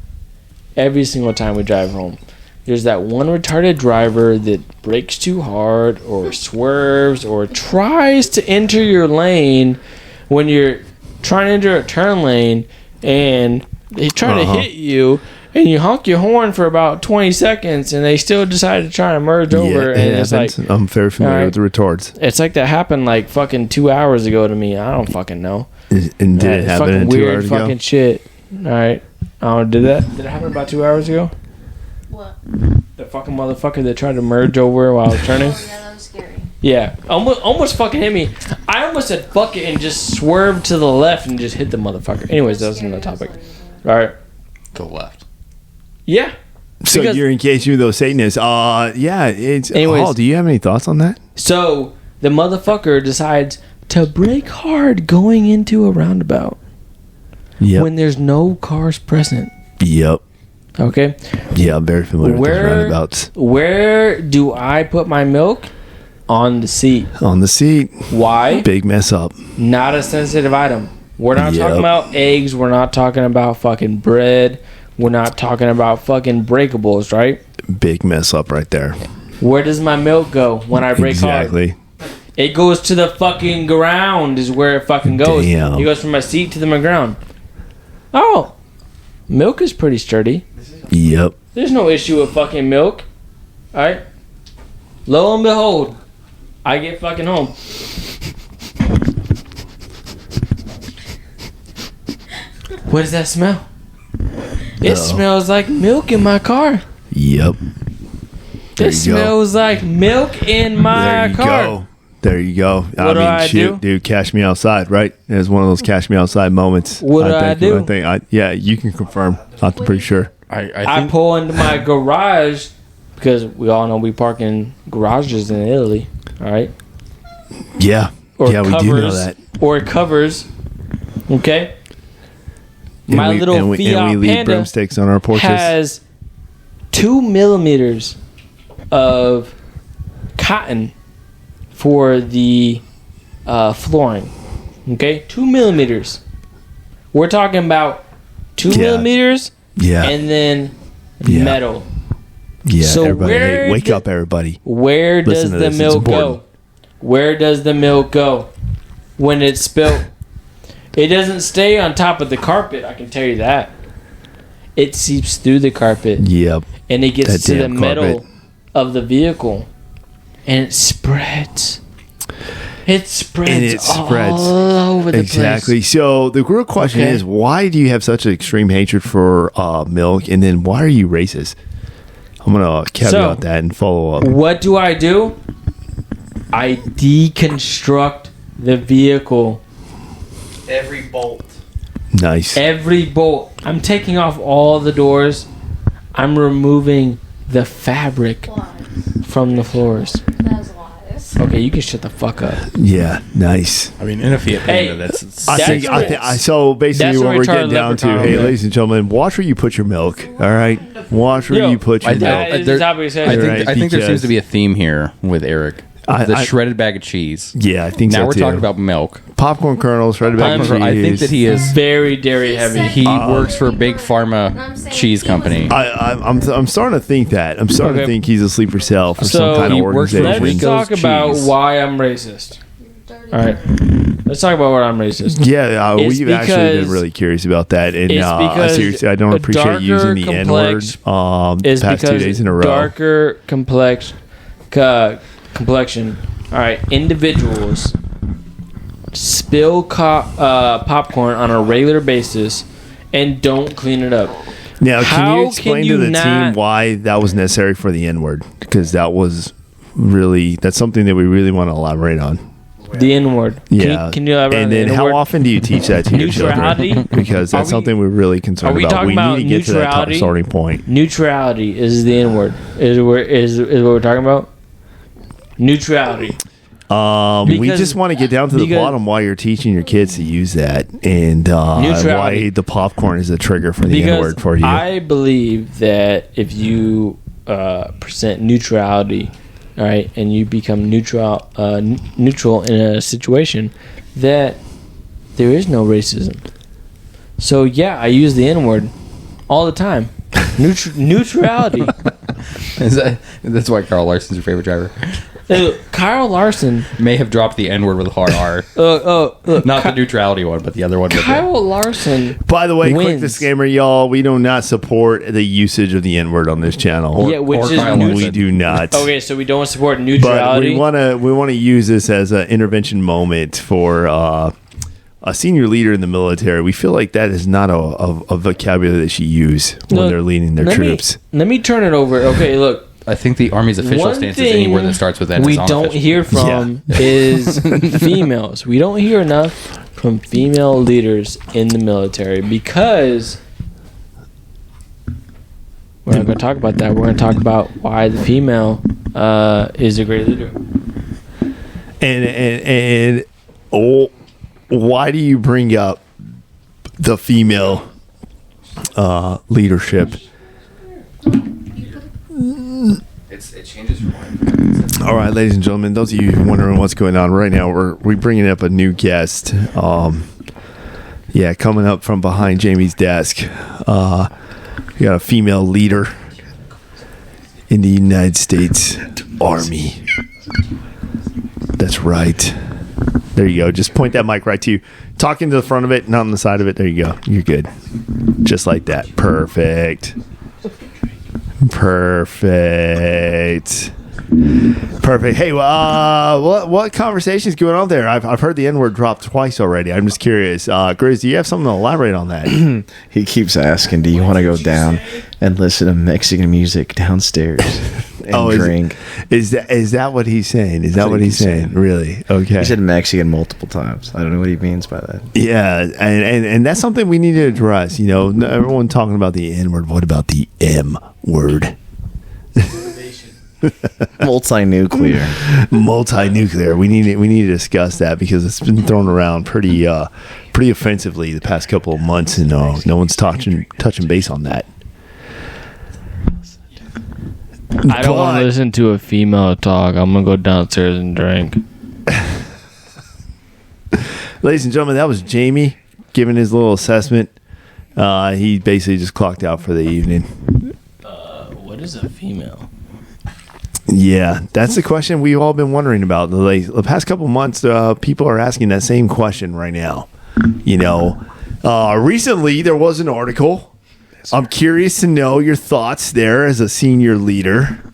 Every single time we drive home. There's that one retarded driver that brakes too hard or swerves or tries to enter your lane when you're trying to enter a turn lane and they try to hit you and you honk your horn for about 20 seconds and they still decide to try to merge over. And it's like, I'm very familiar with the retards. It's like that happened like fucking 2 hours ago to me. I don't fucking know. And did it happen in 2 hours ago? Weird fucking shit. All right. Oh, did it happen about 2 hours ago? What? The fucking motherfucker that tried to merge over while I was turning. Oh, yeah, that was scary. Yeah, almost fucking hit me. I almost said fuck it and just swerved to the left and just hit the motherfucker. Anyways, that was another topic. All right. Go left. Yeah. So you're engaging with those Satanists. Yeah. Anyways, do you have any thoughts on that? So the motherfucker decides to brake hard going into a roundabout. Yep. When there's no cars present. Yep. Okay. Yeah, I'm very familiar with those roundabouts. Where do I put my milk? On the seat. On the seat. Why? Big mess up. Not a sensitive item. We're not talking about eggs. We're not talking about fucking bread. We're not talking about fucking breakables, right? Big mess up right there. Where does my milk go when I brake hard? Exactly. It goes to the fucking ground is where it fucking goes. Damn. It goes from my seat to the ground. Oh. Milk is pretty sturdy. Yep. There's no issue with fucking milk. Alright? Lo and behold, I get fucking home. What does that smell? It smells like milk in my car. Yep. It smells like milk in my car. There you go. What do I do? Dude, cash me outside, right? It's one of those cash me outside moments. What do I do? Yeah, you can confirm. I'm pretty sure. I pull into my garage because we all know we park in garages in Italy, all right? Yeah. Or yeah, covers, we do know that. Or it covers, okay? My little Fiat Panda broomsticks on our porches. Has 2 millimeters of cotton for the flooring. Okay, 2 millimeters. We're talking about 2 millimeters, yeah, and then metal. Yeah, So everybody, where hey, wake did- up, everybody. Where Listen does to the this, it's milk go? important. Where does the milk go when it's spilled? It doesn't stay on top of the carpet, I can tell you that. It seeps through the carpet Yep. and it gets That to the damn metal carpet. of the vehicle and it spreads. It spreads, And it spreads. all over the Exactly. place. So the real question Okay. is, why do you have such an extreme hatred for milk? And then why are you racist? I'm going to caveat that and follow up. What do? I deconstruct the vehicle. Every bolt. Nice. Every bolt. I'm taking off all the doors. I'm removing the fabric Lies. from the floors. That's lies. Okay, you can shut the fuck up. Yeah, nice. I mean, in a Fiat Hey, Panda, that's I That's think, so basically that's a what we're getting retarded down to, leprechaun, hey, man. ladies and gentlemen, watch where you put your milk, all right? Watch where Yo, you put your milk. That is the topic of I discussion. Right, think there because- seems to be a theme here with Eric. The I- shredded bag of cheese. Yeah, I think Now so we're too. talking about milk. Popcorn kernels, shredded back cheese. I think that he is. Very dairy heavy. He works for a big pharma cheese company. I'm starting to think that. I'm starting to Okay. think he's a sleeper cell for So, some kind he of works for organization. Let's Ringo's talk about cheese. why I'm racist. Dirty. All right. Let's talk about why I'm racist. Yeah, It's we've actually been because- really curious about that. And it's because seriously, I don't a appreciate using the darker N word complex the Is past 2 because days in a row. darker complexion. All right, individuals spill popcorn on a regular basis and don't clean it up. Now, can How you can explain you to the not- team why that was necessary for the N word? Because that's something that we really want to elaborate on. The N word. Yeah. Can you elaborate on And the then N-word? how often do you teach that to your Neutrality? children? Because that's Are we- something we're really concerned are we about. talking We about need to get to that top neutrality? starting point. Neutrality is the N word. Is what we're talking about? Neutrality. We Because- just want to get down to the because- bottom why you're teaching your kids to use that, and why Neutrality. the popcorn is a trigger for the N Because word for you. I believe that if you present neutrality, all right, and you become neutral in a situation, that there is no racism. So yeah, I use the N word all the time. Neutrality. That's why Carl Larson's your favorite driver. Kyle Larson. May have dropped the N word with a hard R. Look, Not the neutrality one, but the other one. Kyle Larson. By the way, quick wins. disclaimer, y'all: we do not support the usage of the N word on this channel. Yeah, which or is Kyle neutral. we do not. Okay, so we don't support But neutrality. we want to use this as an intervention moment for a senior leader in the military. We feel like that is not a vocabulary they should use when Look, they're leading their troops. Let me turn it over. Okay, look. I think the Army's official One stance is thing anywhere that starts with N. we is don't unofficial. hear from is females. We don't hear enough from female leaders in the military because we're not going to talk about that. We're going to talk about why the female is a great leader. And why do you bring up the female leadership? It changes your mind. All right, ladies and gentlemen, those of you wondering what's going on right now, we're bringing up a new guest. Coming up from behind Jamie's desk. We got a female leader in the United States Army. That's right. There you go. Just point that mic right to you. Talking to the front of it, not on the side of it. There you go. You're good. Just like that. Perfect. Hey, what conversation's going on there? I've heard the N-word drop twice already. I'm just curious. Grizz, do you have something to elaborate on that? He keeps asking, do you want to go down and listen to Mexican music downstairs and drink? Is that what he's saying? Is that what he's saying? Really? Okay. He said Mexican multiple times. I don't know what he means by that. Yeah, and that's something we need to address. You know, everyone talking about the N-word. What about the M-word? Multi-nuclear. Multi-nuclear. We need to discuss that because it's been thrown around pretty offensively the past couple of months, and no one's touching base on that. I don't want to listen to a female talk. I'm going to go downstairs and drink. Ladies and gentlemen, that was Jamie giving his little assessment. He basically just clocked out for the evening. What What is a female? Yeah, that's the question we've all been wondering about. The past couple months, people are asking that same question right now. Recently there was an article. I'm curious to know your thoughts there as a senior leader.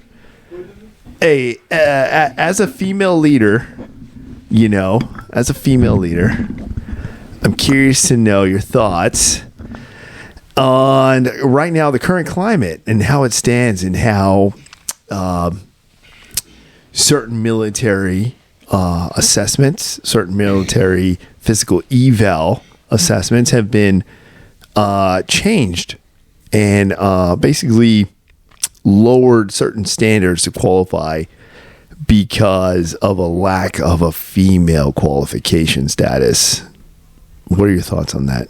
Hey, as a female leader, I'm curious to know your thoughts on right now the current climate and how it stands and how certain military assessments, certain military physical eval assessments have been changed and basically lowered certain standards to qualify because of a lack of a female qualification status. What are your thoughts on that?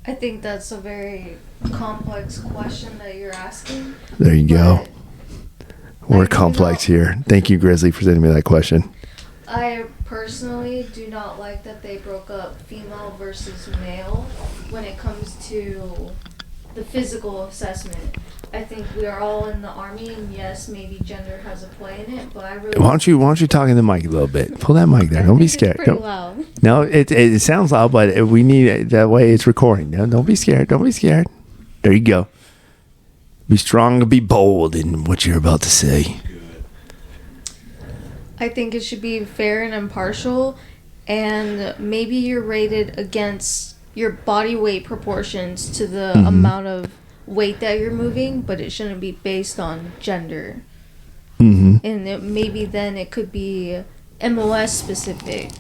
I think that's a very complex question that you're asking. There you go. We're complex here. Thank you, Grizzly, for sending me that question. I personally do not like that they broke up female versus male when it comes to the physical assessment. I think we are all in the Army, and yes, maybe gender has a play in it, but I really... Why don't you talk in the mic a little bit? Pull that mic there. Don't be scared. It's pretty loud. No, it sounds loud, but we need it that way. It's recording. No, don't be scared. Don't be scared. There you go. Be strong and be bold in what you're about to say. I think it should be fair and impartial, and maybe you're rated against your body weight proportions to the amount of weight that you're moving, but it shouldn't be based on gender. And maybe then it could be MOS specific,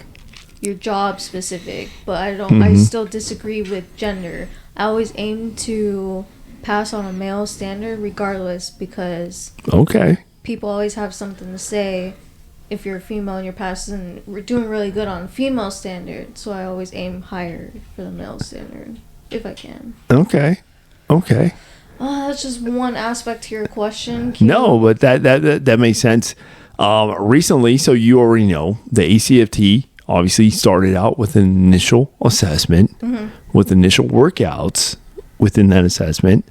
your job specific, but I still disagree with gender. I always aim to pass on a male standard regardless, because people always have something to say if you're a female and you're passing. We're doing really good on female standard, so I always aim higher for the male standard if I can. Okay. That's just one aspect to your question. No, but that makes sense. Recently, so you already know, the ACFT obviously started out with an initial assessment, with initial workouts within that assessment.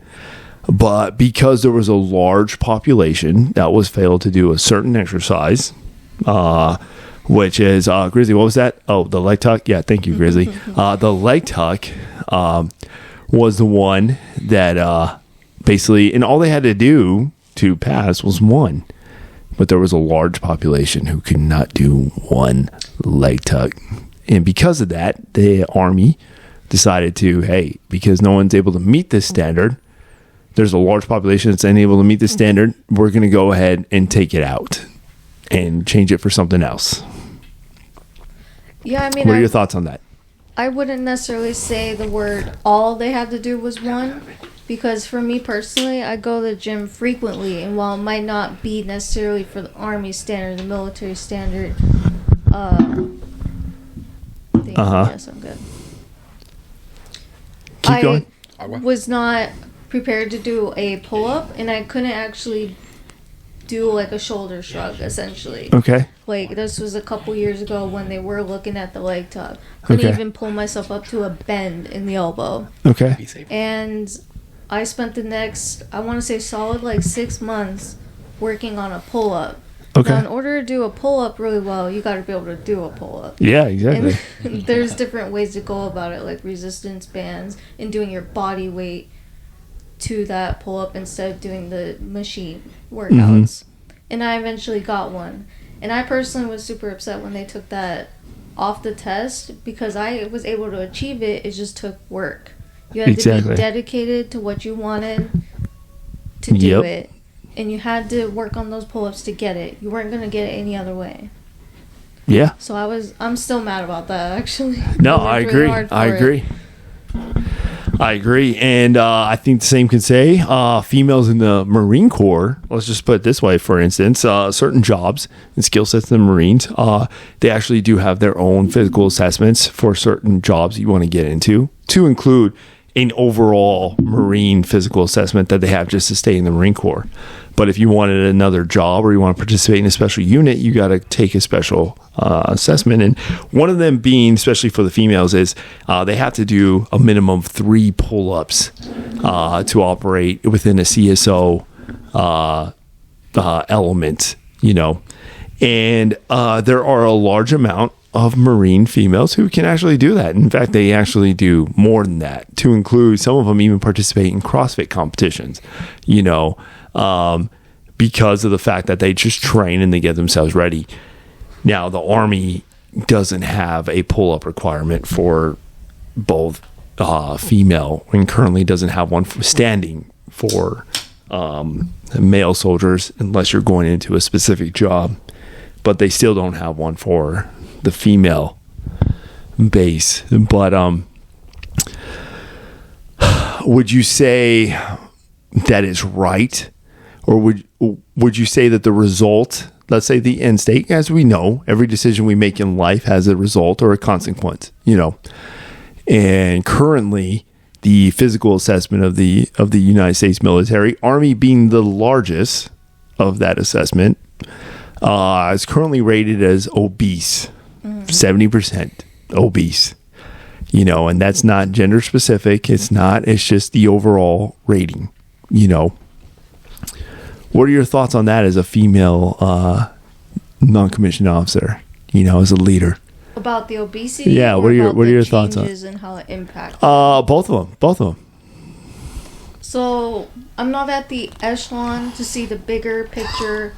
But because there was a large population that was failed to do a certain exercise, which is, Grizzly, what was that? Oh, the leg tuck? Yeah, thank you, Grizzly. The leg tuck was the one that basically, and all they had to do to pass was one. But there was a large population who could not do one leg tuck. And because of that, the Army decided to, hey, because no one's able to meet this standard, there's a large population that's unable to meet the standard, we're going to go ahead and take it out and change it for something else. Yeah, I mean, what are your thoughts on that? I wouldn't necessarily say the word all they had to do was one, because for me personally, I go to the gym frequently, and while it might not be necessarily for the Army standard, the military standard, yes, I'm good. Keep going. I was not prepared to do a pull-up, and I couldn't actually do like a shoulder shrug, essentially. Okay. Like, this was a couple years ago when they were looking at the leg tuck. Couldn't even pull myself up to a bend in the elbow. Okay. And I spent the next, I want to say solid like 6 months working on a pull-up. Okay. Now, in order to do a pull-up really well, you got to be able to do a pull-up. Yeah, exactly. And there's different ways to go about it, like resistance bands and doing your body weight to that pull-up instead of doing the machine workouts. And I eventually got one. And I personally was super upset when they took that off the test, because I was able to achieve it. It just took work. You had to be dedicated to what you wanted to do it. And you had to work on those pull-ups to get it. You weren't going to get it any other way. Yeah. So I'm still mad about that, actually. No, I agree. I agree. And I think the same can say females in the Marine Corps, let's just put it this way, for instance, certain jobs and skill sets in the Marines, they actually do have their own physical assessments for certain jobs you want to get into, to include an overall Marine physical assessment that they have just to stay in the Marine Corps. But if you wanted another job or you want to participate in a special unit, you got to take a special assessment. And one of them being, especially for the females, is they have to do a minimum of 3 pull-ups to operate within a CSO element, you know. And there are a large amount of Marine females who can actually do that. In fact, they actually do more than that, to include some of them even participate in CrossFit competitions, you know, because of the fact that they just train and they get themselves ready. Now, the Army doesn't have a pull-up requirement for both female, and currently doesn't have one standing for male soldiers unless you're going into a specific job. But they still don't have one for the female base. But would you say that is right? Or would you say that the result, let's say the end state, as we know, every decision we make in life has a result or a consequence, you know. And currently, the physical assessment of the United States military, Army being the largest of that assessment, is currently rated as obese, 70% obese, you know, and that's not gender specific. It's just the overall rating, you know. What are your thoughts on that as a female non-commissioned officer, you know, as a leader? About the obesity? Yeah, what are your thoughts on it? And how it impacts? Both of them. So, I'm not at the echelon to see the bigger picture.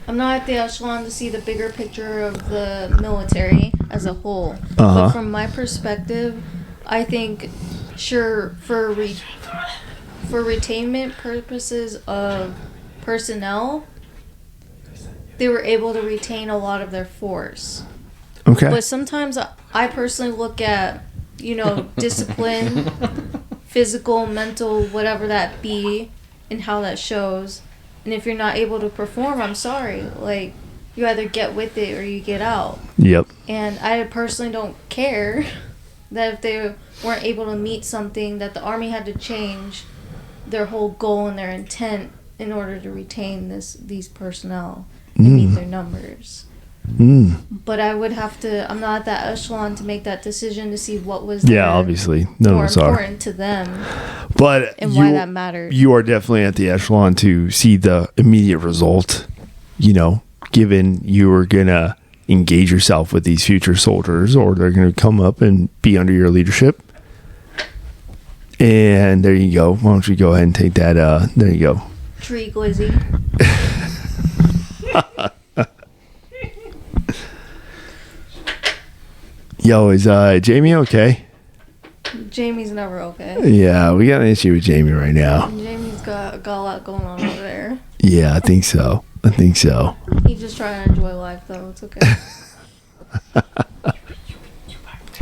I'm not at the echelon to see the bigger picture of the military as a whole. But from my perspective, I think, sure, for retainment purposes of personnel, they were able to retain a lot of their force. Okay. But sometimes I personally look at, you know, discipline, physical, mental, whatever that be, and how that shows. And if you're not able to perform, I'm sorry. Like, you either get with it or you get out. Yep. And I personally don't care that if they weren't able to meet something, that the Army had to change their whole goal and their intent in order to retain these personnel and meet their numbers. But I would have to, I'm not at that echelon to make that decision to see what was obviously none more of us are important to them, but and why that mattered. You are definitely at the echelon to see the immediate result, you know, given you are gonna engage yourself with these future soldiers, or they're gonna come up and be under your leadership. And there you go. Why don't you go ahead and take that? There you go. Tree glizzy. Yo, is Jamie okay? Jamie's never okay. Yeah, we got an issue with Jamie right now. Jamie's got a lot going on over there. Yeah, I think so. He's just trying to enjoy life, though. It's okay.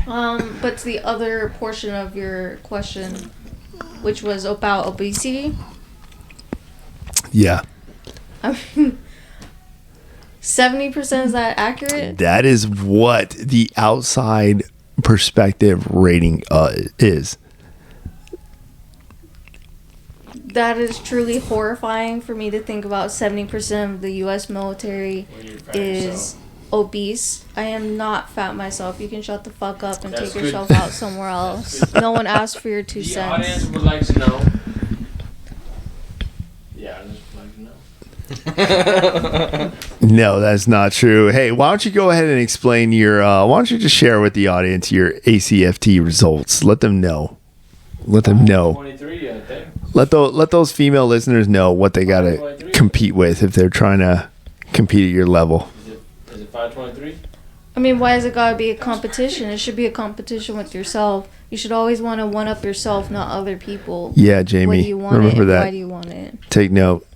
But to the other portion of your question, which was about obesity. Yeah. I mean, 70%, is that accurate? That is what the outside perspective rating is. That is truly horrifying for me to think about. 70% of the U.S. military is obese. I am not fat myself. You can shut the fuck up and take yourself out somewhere else. No one asked for your 2 cents. The audience would like to know. Yeah, I just would like to know. No, that's not true. Hey, why don't you go ahead and explain your why don't you just share with the audience your ACFT results? Let them know. 23, I think. Let those female listeners know what they got to compete with if they're trying to compete at your level. Is it 523? I mean, why has it got to be a competition? It should be a competition with yourself. You should always want to one-up yourself, not other people. Yeah, Jamie. Why do you want remember it? that. Why do you want it? Take note.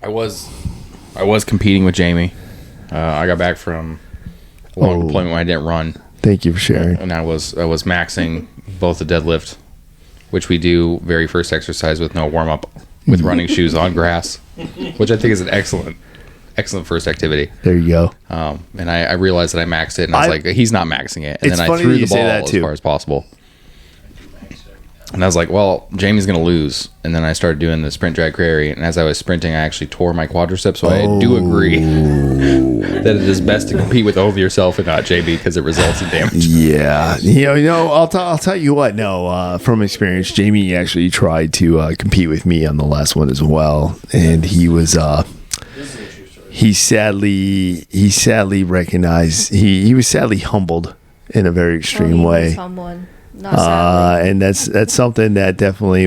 I was competing with Jamie. I got back from a long deployment when I didn't run. Thank you for sharing. And I was maxing both the deadlift, which we do very first exercise with no warm up, with running shoes on grass, which I think is an excellent excellent first activity. There you go. And I realized that I maxed it, and I was like, he's not maxing it. And then I threw the ball as far as possible. And I was like, well, Jamie's going to lose. And then I started doing the sprint drag carry. And as I was sprinting, I actually tore my quadriceps. So I do agree that it is best to compete with over yourself and not JB because it results in damage. Yeah. I'll tell you what. No, from experience, Jamie actually tried to compete with me on the last one as well. And he was... He sadly recognized... He was sadly humbled in a very extreme way. And that's something that definitely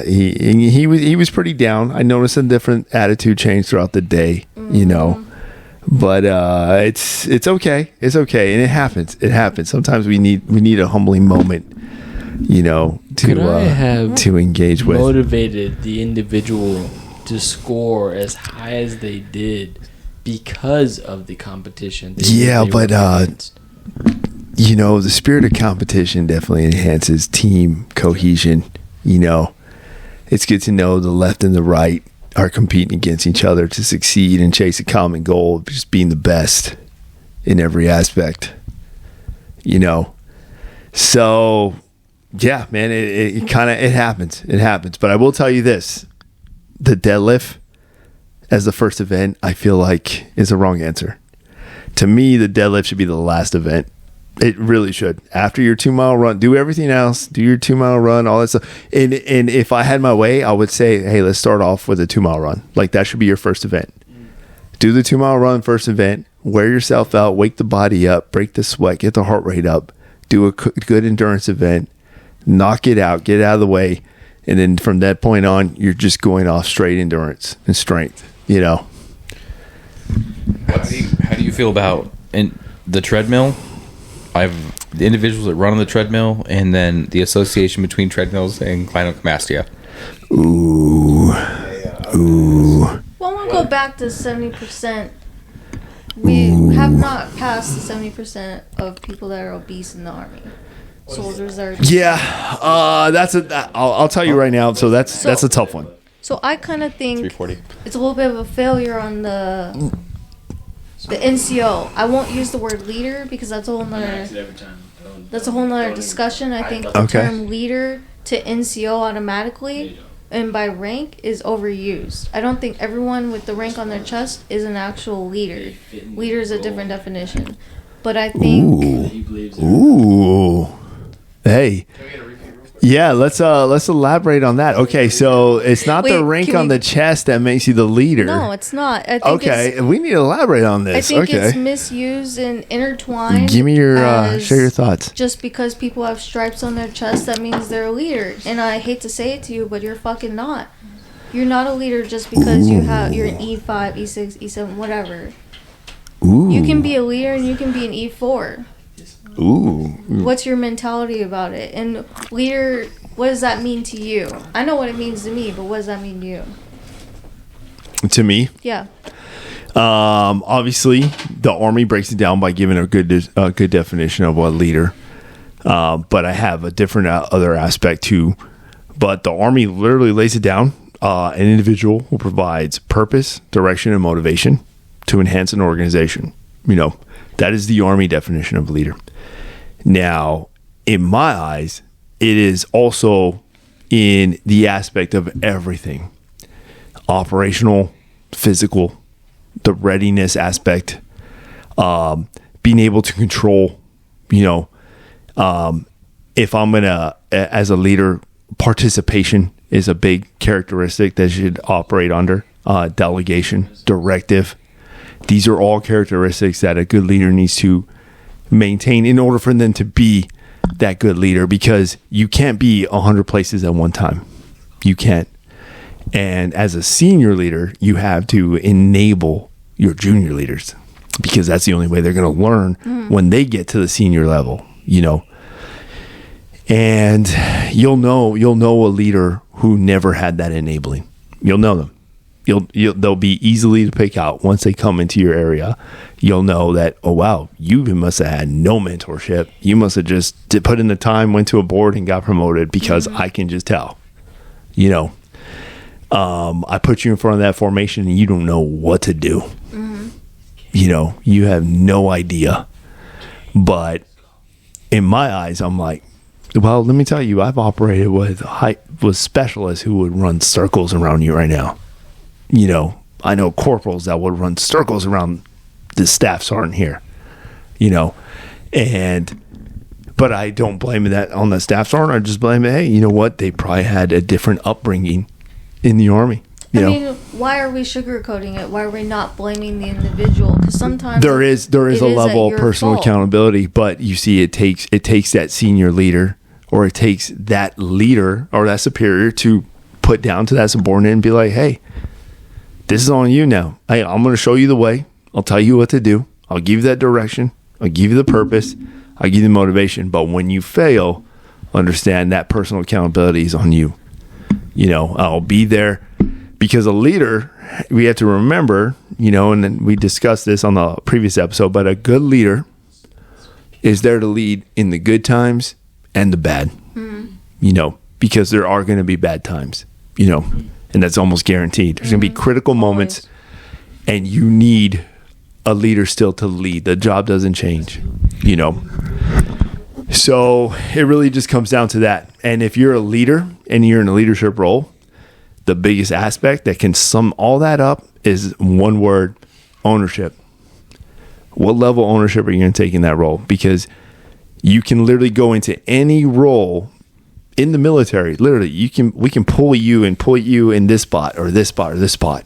he was pretty down. I noticed a different attitude change throughout the day, but it's okay, and it happens. Sometimes we need a humbling moment, to engage with. Motivated the individual to score as high as they did because of the competition. The spirit of competition definitely enhances team cohesion. It's good to know the left and the right are competing against each other to succeed and chase a common goal of just being the best in every aspect. So yeah, man, it happens. It happens. But I will tell you this: the deadlift as the first event, I feel like is a wrong answer. To me, the deadlift should be the last event. It really should. After your 2 mile run, do everything else. Do your 2 mile run, all that stuff. And if I had my way, I would say, hey, let's start off with a 2 mile run. Like that should be your first event. Do the 2 mile run first event. Wear yourself out. Wake the body up. Break the sweat. Get the heart rate up. Do a good endurance event. Knock it out. Get it out of the way. And then from that point on, you're just going off straight endurance and strength. How do you feel about the treadmill? The individuals that run on the treadmill, and then the association between treadmills and gynecomastia. Ooh. Well, I want to go back to 70%. We have not passed the 70% of people that are obese in the Army. Soldiers are... Yeah. I'll tell you right now. So that's a tough one. So I kind of think 340. It's a little bit of a failure on the NCO. I won't use the word leader because that's a whole nother discussion. I think the term leader to NCO automatically and by rank is overused. I don't think everyone with the rank on their chest is an actual leader. Leader is a different definition. But I think... Ooh. Hey. Yeah, let's elaborate on that. Okay, so it's not the rank on the chest that makes you the leader. No, it's not. I think we need to elaborate on this. I think it's misused and intertwined. Give me your share your thoughts. Just because people have stripes on their chest, that means they're a leader. And I hate to say it to you, but you're fucking not. You're not a leader just because you're an E5, E6, E7, whatever. Ooh. You can be a leader and you can be an E4. Ooh. What's your mentality about it? And leader, what does that mean to you? I know what it means to me, but what does that mean to you? To me? Yeah. Obviously, the Army breaks it down by giving a good definition of what leader. But I have a different other aspect too. But the Army literally lays it down. An individual who provides purpose, direction, and motivation to enhance an organization. That is the Army definition of leader. Now, in my eyes, it is also in the aspect of everything. Operational, physical, the readiness aspect, being able to control, if I'm going to, as a leader, participation is a big characteristic that should operate under. Delegation, directive. These are all characteristics that a good leader needs to maintain in order for them to be that good leader, because you can't be 100 places at one time. You can't. And as a senior leader, you have to enable your junior leaders, because that's the only way they're going to learn when they get to the senior level, And you'll know a leader who never had that enabling. You'll know them. They'll be easily to pick out once they come into your area. You'll know that, oh wow, you must have had no mentorship. You must have just put in the time, went to a board, and got promoted, because I can just tell. I put you in front of that formation and you don't know what to do. Mm-hmm. You have no idea. But in my eyes, I'm like, well, let me tell you, I've operated with specialists who would run circles around you right now. I know corporals that would run circles around the staff sergeant here. But I don't blame that on the staff sergeant. I just blame it. Hey, you know what? They probably had a different upbringing in the Army. I mean, why are we sugarcoating it? Why are we not blaming the individual? Because sometimes there is a level of personal accountability, but you see, it takes that senior leader, or it takes that leader or that superior to put down to that subordinate and be like, hey, this is on you now. Hey, I'm going to show you the way. I'll tell you what to do. I'll give you that direction. I'll give you the purpose. I'll give you the motivation. But when you fail, understand that personal accountability is on you. I'll be there. Because a leader, we have to remember, and then we discussed this on the previous episode, but a good leader is there to lead in the good times and the bad, because there are going to be bad times, and that's almost guaranteed. There's going to be critical moments, and you need a leader still to lead. The job doesn't change, So it really just comes down to that. And if you're a leader and you're in a leadership role, the biggest aspect that can sum all that up is one word: ownership. What level of ownership are you going to take in that role? Because you can literally go into any role in the military. Literally, we can pull you in this spot or this spot or this spot.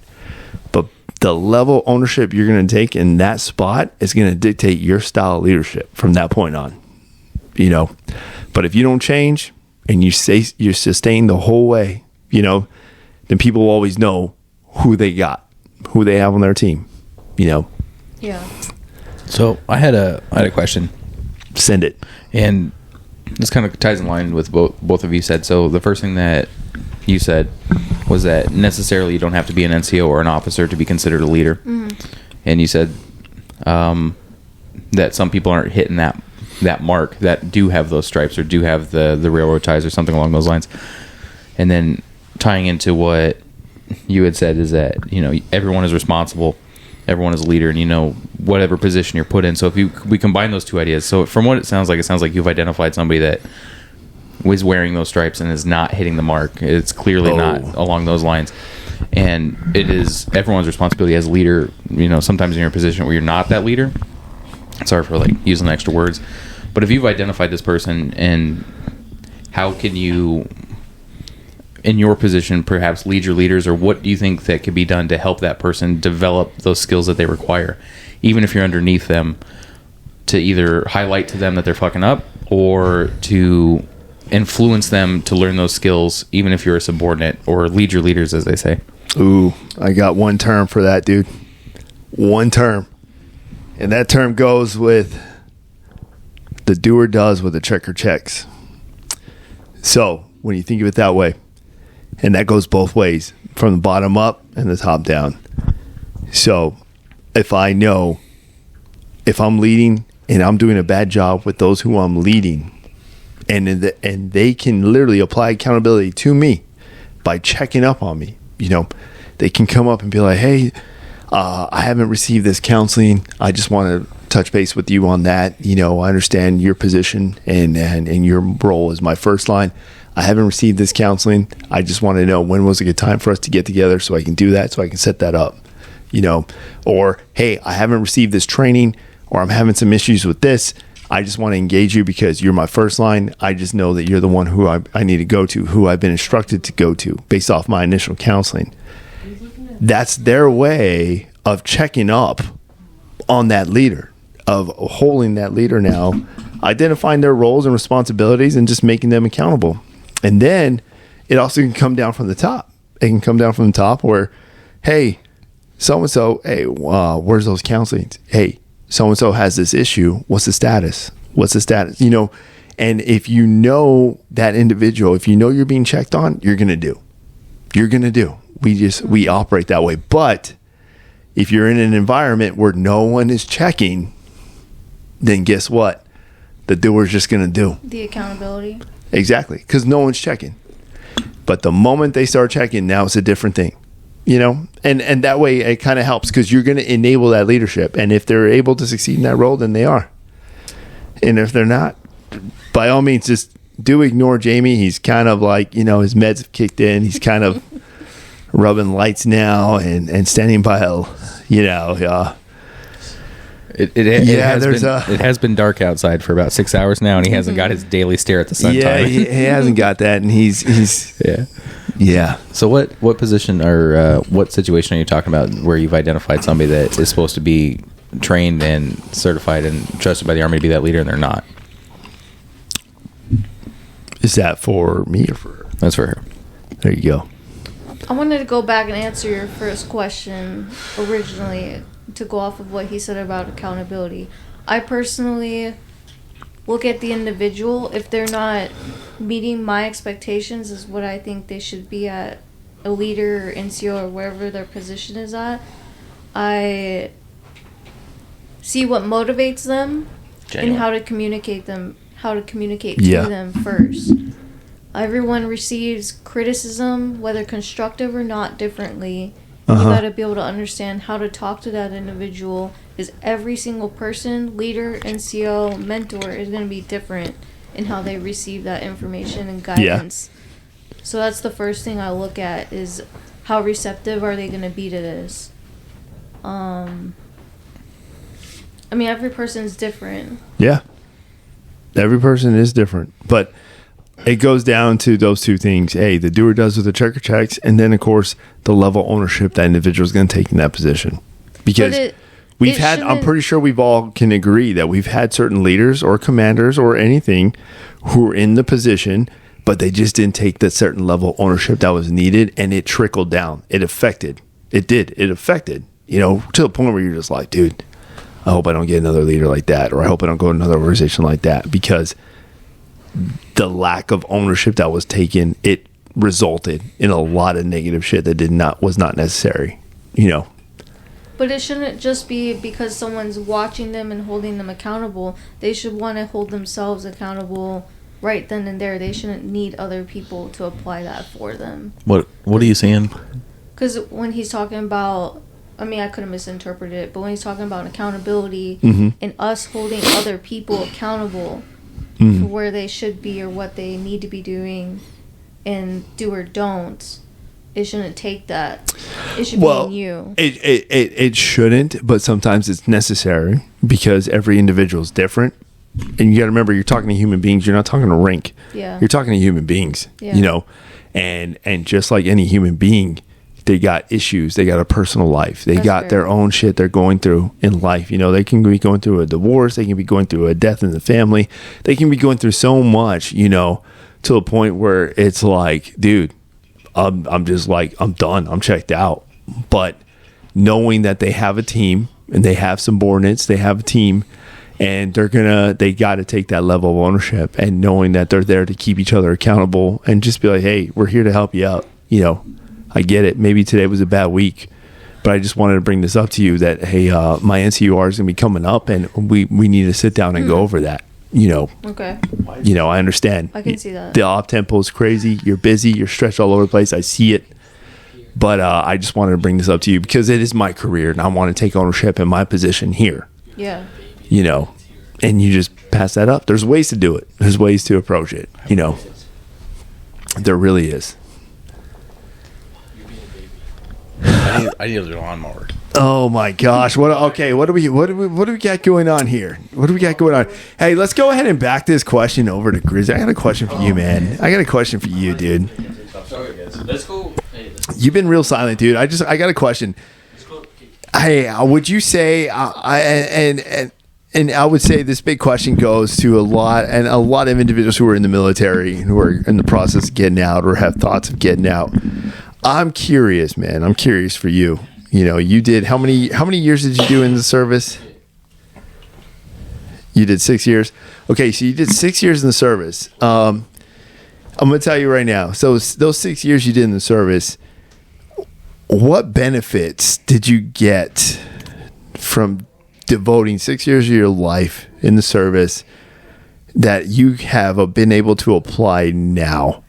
But the level of ownership you're going to take in that spot is going to dictate your style of leadership from that point on. But if you don't change and you sustain the whole way, then people will always know who they have on their team, Yeah. So I had a question. Send it. And this kind of ties in line with both of you said. So the first thing that you said was that necessarily you don't have to be an NCO or an officer to be considered a leader. Mm-hmm. And you said that some people aren't hitting that mark, that do have those stripes or do have the railroad ties or something along those lines. And then tying into what you had said is that, everyone is responsible, everyone is a leader, and whatever position you're put in. So if we combine those two ideas, so from what it sounds like you've identified somebody that was wearing those stripes and is not hitting the mark. It's clearly not along those lines. And it is everyone's responsibility as a leader, sometimes you're in a position where you're not that leader. Sorry for using extra words. But if you've identified this person, and how can you, in your position, perhaps lead your leaders, or what do you think that could be done to help that person develop those skills that they require, even if you're underneath them, to either highlight to them that they're fucking up, or to influence them to learn those skills, even if you're a subordinate, or lead your leaders, as they say? Ooh, I got one term for that, dude. One term. And that term goes with the doer does what the checker checks. So when you think of it that way, and that goes both ways, from the bottom up and the top down. So if I know, if I'm leading and I'm doing a bad job with those who I'm leading, and they can literally apply accountability to me by checking up on me, they can come up and be like, hey, I haven't received this counseling. I just want to touch base with you on that. I understand your position and your role as my first line. I haven't received this counseling. I just want to know when was a good time for us to get together so I can do that, so I can set that up. Or, hey, I haven't received this training, or I'm having some issues with this. I just want to engage you because you're my first line. I just know that you're the one who I need to go to, who I've been instructed to go to based off my initial counseling. That's their way of checking up on that leader, of holding that leader now, identifying their roles and responsibilities and just making them accountable. And then it also can come down from the top. It can come down from the top where, hey, so-and-so, hey, where's those counselings? Hey, so-and-so has this issue. What's the status? And if you know that individual, if you know you're being checked on, you're going to do. We operate that way. But if you're in an environment where no one is checking, then guess what? The doer's just going to do. The accountability. Exactly. Because no one's checking. But the moment they start checking, now it's a different thing. You know, and that way it kind of helps because you're going to enable that leadership. And if they're able to succeed in that role, then they are. And if they're not, by all means, just do ignore Jamie. He's kind of like, you know, his meds have kicked in. He's kind of rubbing lights now and standing by, you know. It has been dark outside for about 6 hours now, and he hasn't got his daily stare at the sun. Yeah, he hasn't got that, and he's yeah. So what position or what situation are you talking about where you've identified somebody that is supposed to be trained and certified and trusted by the Army to be that leader, and they're not? Is that for me or for her? That's for her. There you go. I wanted to go back and answer your first question originally, to go off of what he said about accountability. I personally look at the individual. If they're not meeting my expectations as what I think they should be at a leader or NCO or wherever their position is at, I see what motivates them and how to communicate to them first. Everyone receives criticism, whether constructive or not, differently. You got to be able to understand how to talk to that individual, because every single person, leader, NCO, mentor, is going to be different in how they receive that information and guidance. Yeah. So that's the first thing I look at, is how receptive are they going to be to this. I mean, every person's different. Yeah. Every person is different. But it goes down to those two things. A, the doer does with the checker checks, and then, of course, the level of ownership that individual is going to take in that position. Because I'm pretty sure we've all can agree that we've had certain leaders or commanders or anything who were in the position, but they just didn't take that certain level of ownership that was needed, and it trickled down. It affected, you know, to the point where you're just like, dude, I hope I don't get another leader like that, or I hope I don't go to another organization like that, because the lack of ownership that was taken, it resulted in a lot of negative shit that was not necessary, you know. But it shouldn't just be because someone's watching them and holding them accountable. They should want to hold themselves accountable right then and there. They shouldn't need other people to apply that for them. What are you saying? Because when he's talking about, I mean, I could have misinterpreted it, but when he's talking about accountability and us holding other people accountable for where they should be or what they need to be doing and do or don't, it shouldn't take that. It should be in you. It shouldn't, but sometimes it's necessary because every individual is different. And you got to remember, you're talking to human beings. You're not talking to rank. Yeah. You're talking to human beings, you know. And just like any human being, they got issues. They got a personal life. They got their own shit they're going through in life. You know, they can be going through a divorce. They can be going through a death in the family. They can be going through so much, you know, to a point where it's like, dude, I'm just like, I'm done. I'm checked out. But knowing that they have a team and they have subordinates, they have a team, and they got to take that level of ownership, and knowing that they're there to keep each other accountable and just be like, hey, we're here to help you out, you know. I get it. Maybe today was a bad week, but I just wanted to bring this up to you that, hey, my NCUR is going to be coming up, and we need to sit down and go over that, you know. Okay. You know, I understand. I can see that. The op tempo is crazy. You're busy. You're stretched all over the place. I see it. But I just wanted to bring this up to you because it is my career, and I want to take ownership in my position here. Yeah. You know, and you just pass that up. There's ways to do it. There's ways to approach it, you know. There really is. I need a lawnmower. Oh my gosh! What do we got going on here? What do we got going on? Hey, let's go ahead and back this question over to Grizz. I got a question for you, man. I got a question for you, dude. Let's go. You've been real silent, dude. I got a question. Hey, would you say and I would say this big question goes to a lot of individuals who are in the military, who are in the process of getting out or have thoughts of getting out. I'm curious, man. I'm curious for you. You know, you did how many years did you do in the service? You did 6 years. Okay, so you did 6 years in the service. I'm gonna tell you right now. So those 6 years you did in the service, what benefits did you get from devoting 6 years of your life in the service that you have been able to apply now?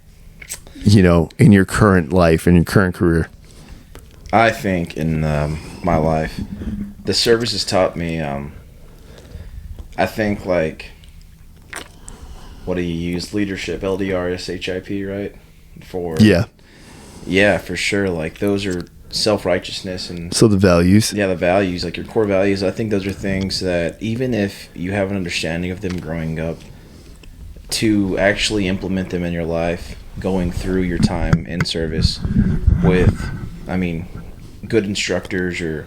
in your current life, in your current career? I think in my life, the service has taught me, I think, like, what do you use? Leadership, LDR, SHIP, right? Yeah, for sure. Like, those are self-righteousness. And so the values. Yeah, the values, like your core values. I think those are things that even if you have an understanding of them growing up, to actually implement them in your life, going through your time in service with, good instructors or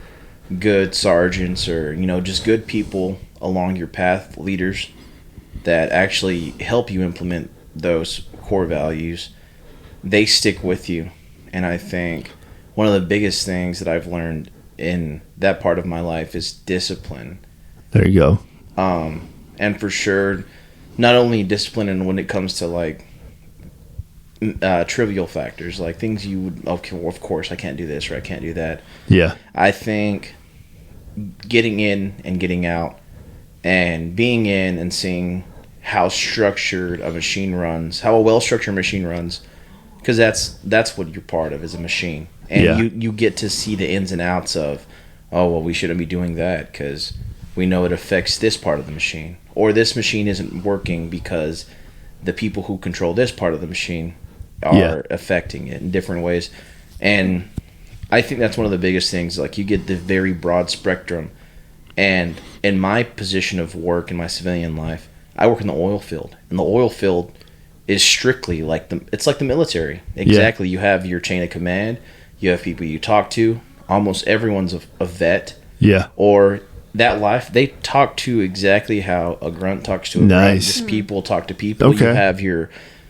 good sergeants or, just good people along your path, leaders that actually help you implement those core values, they stick with you. And I think one of the biggest things that I've learned in that part of my life is discipline. There you go. And for sure, not only discipline and when it comes to like trivial factors, like things you would, of course, I can't do this or I can't do that. Yeah. I think getting in and getting out and being in and seeing how structured a machine runs, how a well-structured machine runs, because that's what you're part of, is a machine. And you get to see the ins and outs of, oh, well, we shouldn't be doing that because we know it affects this part of the machine. Or this machine isn't working because the people who control this part of the machine are affecting it in different ways. And I think that's one of the biggest things. Like, you get the very broad spectrum. And in my position of work in my civilian life, I work in the oil field. And the oil field is strictly like it's like the military. Exactly. Yeah. You have your chain of command. You have people you talk to. Almost everyone's a vet. Yeah. Or that life, they talk to exactly how a grunt talks to a grunt. Just people talk to people. Okay. You have your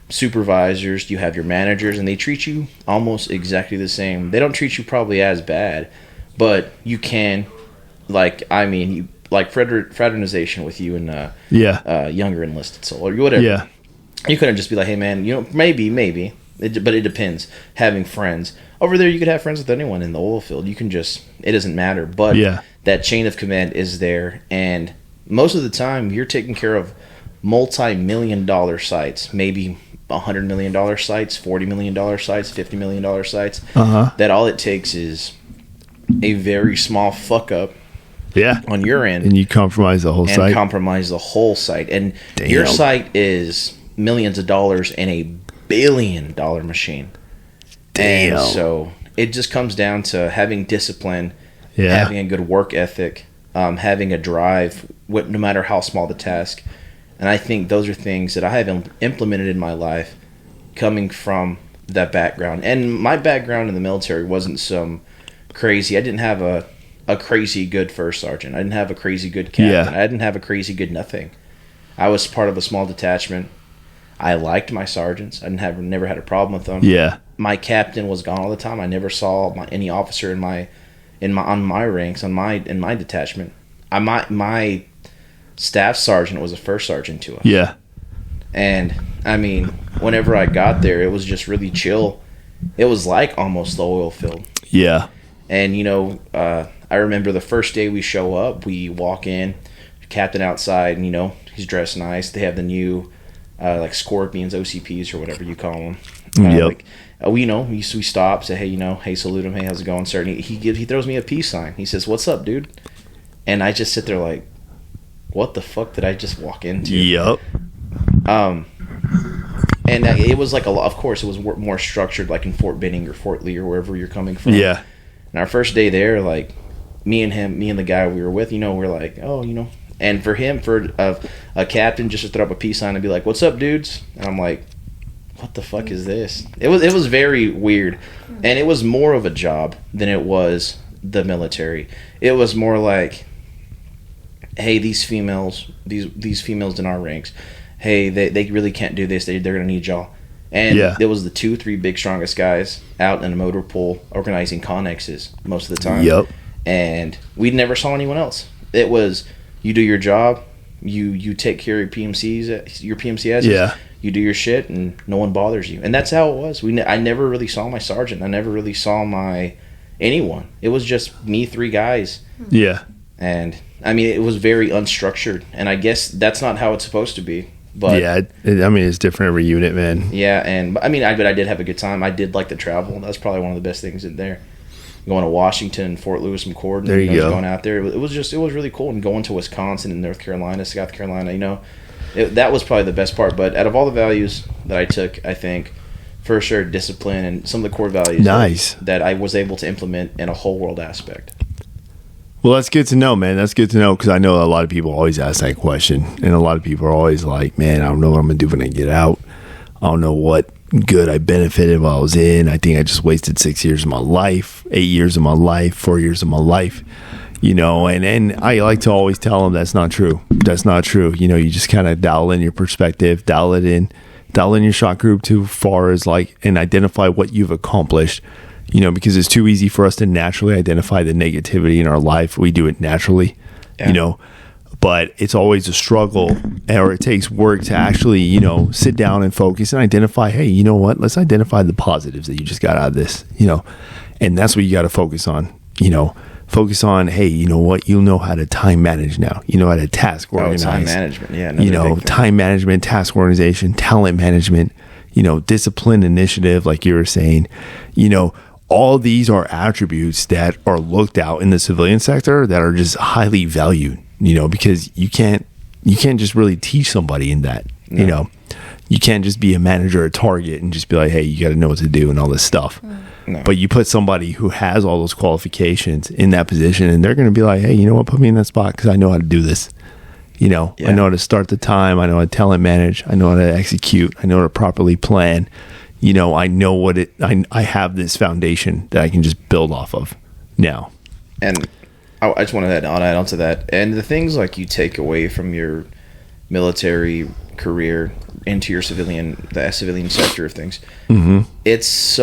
supervisors, you have your managers, and they treat you almost exactly the same. They don't treat you probably as bad, but you can, fraternization with you and younger enlisted soul or whatever. Yeah. You couldn't just be like, hey man, maybe, but it depends. Having friends over there, you could have friends with anyone in the oil field. You can just, it doesn't matter. But that chain of command is there, and most of the time, you're taking care of multi-million-dollar sites, maybe $100 million sites, $40 million sites, $50 million sites. That all it takes is a very small fuck up. On your end, and you compromise the whole site. And your site is millions of dollars in a $1 billion machine. Damn. And so it just comes down to having discipline, having a good work ethic, having a drive, no matter how small the task. And I think those are things that I have implemented in my life coming from that background. And my background in the military wasn't some crazy. I didn't have a crazy good first sergeant. I didn't have a crazy good captain. I didn't have a crazy good nothing. I was part of a small detachment. I liked my sergeants. I never had a problem with them. Yeah. My captain was gone all the time. I never saw any officer in my ranks in my detachment. My staff sergeant was a first sergeant to us. Yeah. And whenever I got there, it was just really chill. It was like almost the oil field. Yeah. And I remember the first day we show up, we walk in, captain outside, and he's dressed nice. They have the new Scorpions, OCPs, or whatever you call them. We stop, say, hey, salute him, hey, how's it going, sir? And he throws me a peace sign. He says, what's up, dude? And I just sit there like, what the fuck did I just walk into? Yep. And it was of course, it was more structured, like in Fort Benning or Fort Lee or wherever you're coming from. Yeah. And our first day there, me and the guy we were with, we're like, oh, and for him, for a captain just to throw up a peace sign and be like, what's up, dudes? And I'm like, what the fuck is this? It was very weird. And it was more of a job than it was the military. It was more like, hey, these females in our ranks, hey, they really can't do this. They're going to need y'all. And there was the 2-3 big strongest guys out in a motor pool organizing connexes most of the time. Yep. And we never saw anyone else. It was, you do your job, you take care of your PMCs, you do your shit, and no one bothers you. And that's how it was. I never really saw my sergeant. I never really saw anyone. It was just me, 3 guys. Yeah. And it was very unstructured. And I guess that's not how it's supposed to be. But yeah, I mean, it's different every unit, man. Yeah, and I mean, I did have a good time. I did like the travel. That's probably one of the best things in there. Going to Washington, Fort Lewis, McCord, and there you go. Going out there, it was really cool. And going to Wisconsin and North Carolina, South Carolina, that was probably the best part. But out of all the values that I took, I think for sure discipline and some of the core values that I was able to implement in a whole world aspect. Well, that's good to know, man. That's good to know, because I know a lot of people always ask that question, and a lot of people are always like, man, I don't know what I'm going to do when I get out. I don't know what good I benefited while I was in. I think I just wasted 6 years of my life, 8 years of my life, 4 years of my life, and I like to always tell them that's not true. That's not true. You just kind of dial in your perspective, dial in your shot group too far as and identify what you've accomplished. Because it's too easy for us to naturally identify the negativity in our life. We do it naturally, but it's always a struggle, or it takes work to actually, sit down and focus and identify, hey, you know what? Let's identify the positives that you just got out of this, and that's what you got to focus on, focus on, hey, you know what? You'll know how to time manage now. You know how to task organize. Time management, yeah. Time management, task organization, talent management, discipline, initiative, like you were saying, all these are attributes that are looked out in the civilian sector that are just highly valued, because you can't just really teach somebody in that, you can't just be a manager at Target and just be like, hey, you got to know what to do and all this stuff. No. But you put somebody who has all those qualifications in that position, and they're going to be like, hey, you know what? Put me in that spot because I know how to do this. I know how to start the time. I know how to talent manage. I know how to execute. I know how to properly plan. I know I have this foundation that I can just build off of now. And I just want to add on to that. And the things like you take away from your military career into your civilian sector of things. Mm-hmm. It's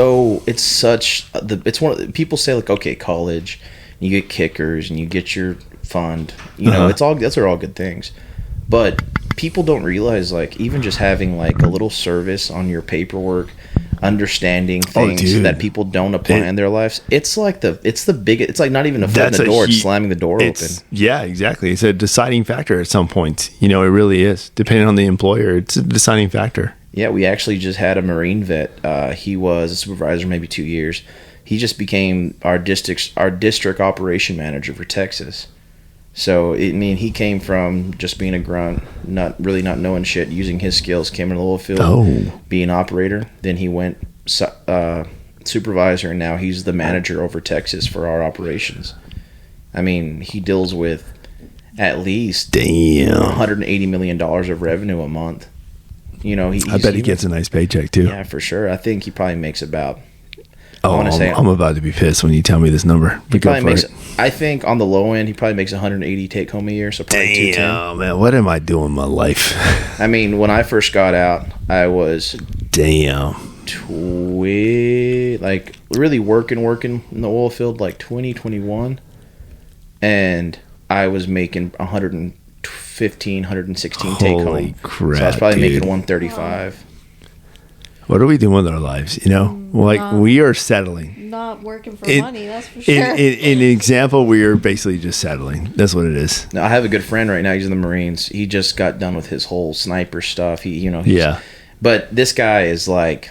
one of the, people say like, okay, college, you get kickers and you get your fund, those are all good things. But people don't realize, like, even just having like a little service on your paperwork, understanding things that people don't apply in their lives, it's like it's like not even a foot in the door, it's slamming the door open. Yeah, exactly. It's a deciding factor at some point. It really is. Depending on the employer, it's a deciding factor. Yeah, we actually just had a Marine vet. He was a supervisor maybe 2 years. He just became our district operation manager for Texas. So, he came from just being a grunt, not knowing shit, using his skills, came in the oil field, being operator. Then he went supervisor, and now he's the manager over Texas for our operations. He deals with at least $180 million of revenue a month. I bet he gets a nice paycheck, too. Yeah, for sure. I think he probably makes about... I'm about to be pissed when you tell me this number. I think on the low end, he probably makes 180 take home a year, so probably 210. Oh man, what am I doing in my life? When I first got out, I was really working in the oil field like 2021, and I was making 115, 116 take home. Holy crap! So I was probably making 135. What are we doing with our lives? We are settling. Not working for money, that's for sure. In an example, we are basically just settling. That's what it is. Now, I have a good friend right now. He's in the Marines. He just got done with his whole sniper stuff. But this guy is like...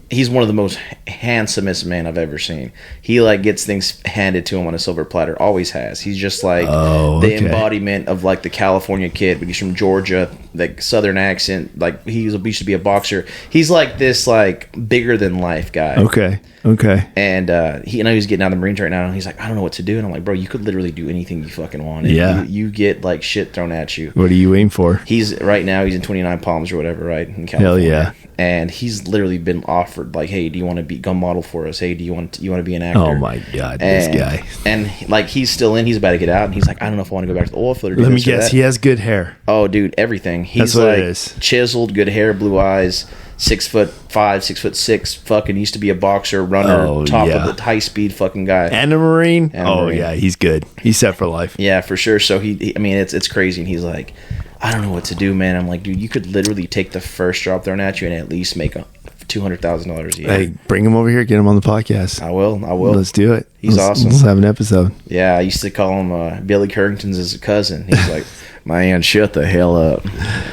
He's one of the most handsomest men I've ever seen. He gets things handed to him on a silver platter. Always has. He's just the embodiment of the California kid, but he's from Georgia, Southern accent. He used to be a boxer. He's this bigger than life guy. Okay. And he's getting out of the Marines right now, and he's like, I don't know what to do. And I'm like, bro, you could literally do anything you fucking want. Yeah. You get shit thrown at you. What are you aiming for? He's in 29 Palms or whatever, right, in California. Hell yeah. And he's literally been offered hey, do you want to be gun model for us? Hey, do you want to be an actor? Oh my god, this guy. And he's still in. He's about to get out, and he's like, I don't know if I want to go back to the oil field. Let me guess, he has good hair. Oh, dude, everything. He's That's what it is. Chiseled, good hair, blue eyes, 6'5", 6'6", fucking used to be a boxer, runner, of the high speed fucking guy. And a Marine. Yeah, he's good. He's set for life. Yeah, for sure. So it's crazy, and he's like, I don't know what to do, man. I'm like, dude, you could literally take the first job thrown at you and at least make $200 $200,000 a year. Hey, bring him over here. Get him on the podcast. I will. Let's do it. He's awesome. Let's have an episode. Yeah, I used to call him Billy Currington's his cousin. He's like, man, shut the hell up.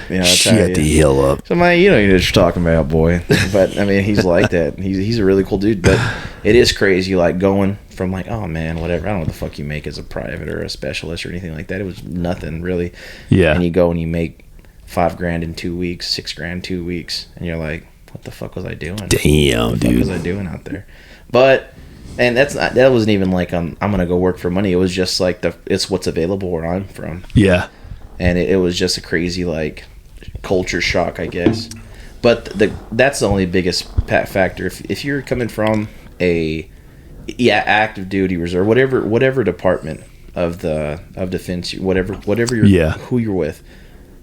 You know, shut the hell up. So, man, you know what you're talking about, boy. But, I mean, he's like that. He's a really cool dude. But it is crazy, like, going from, like, oh, man, whatever. I don't know what the fuck you make as a private or a specialist or anything like that. It was nothing, really. Yeah. And you go and you make $5,000 in 2 weeks, $6,000 in 2 weeks. And you're like, what the fuck was I doing? Damn, what the fuck was I doing out there? But... And that wasn't even like I'm gonna go work for money. It was just like it's what's available where I'm from. Yeah, and it was just a crazy like culture shock, I guess. But that's the only biggest factor. If you're coming from a active duty reserve, whatever department of defense, whatever you're who you're with,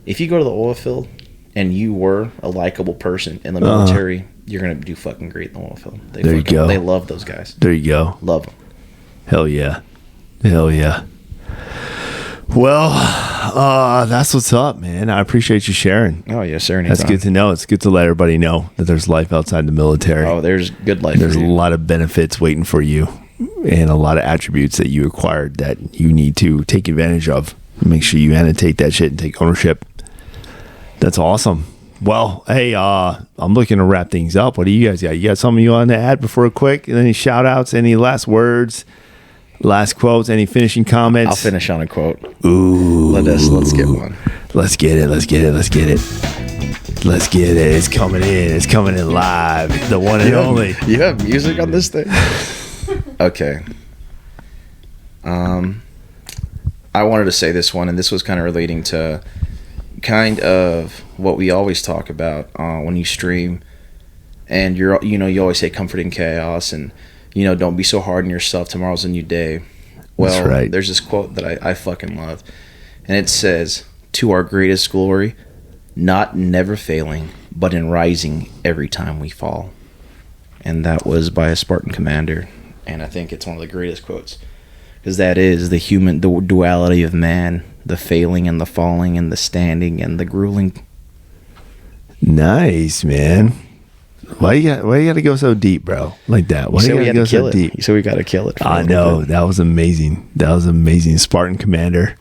if you go to the oil field and you were a likable person in the military. You're going to do fucking great in the oil field. There you go. They love those guys. There you go. Love them. Hell yeah. Hell yeah. Well, that's what's up, man. I appreciate you sharing. Oh, yes, sir. That's good to know. It's good to let everybody know that there's life outside the military. Oh, there's good life. There's a lot of benefits waiting for you and a lot of attributes that you acquired that you need to take advantage of. Make sure you annotate that shit and take ownership. That's awesome. Well, hey, I'm looking to wrap things up. What do you guys got? You got something you want to add before a quick? Any shout outs? Any last words? Last quotes? Any finishing comments? I'll finish on a quote. Ooh. Let's get one. Let's get it. It's coming in. It's coming in live. The one and only. You have music on this thing? Okay. I wanted to say this one, and this was kind of relating to kind of what we always talk about when you stream, and you always say comfort in chaos, and don't be so hard on yourself. Tomorrow's a new day. Well, that's right. There's this quote that I fucking love, and it says, "To our greatest glory, not in never failing, but in rising every time we fall." And that was by a Spartan commander, and I think it's one of the greatest quotes, because that is the duality of man. The failing and the falling and the standing and the grueling. Nice, man. Why you got to go so deep, bro? Like that? Why you got to go so deep? You said we got to kill it. I know. That was amazing. Spartan commander.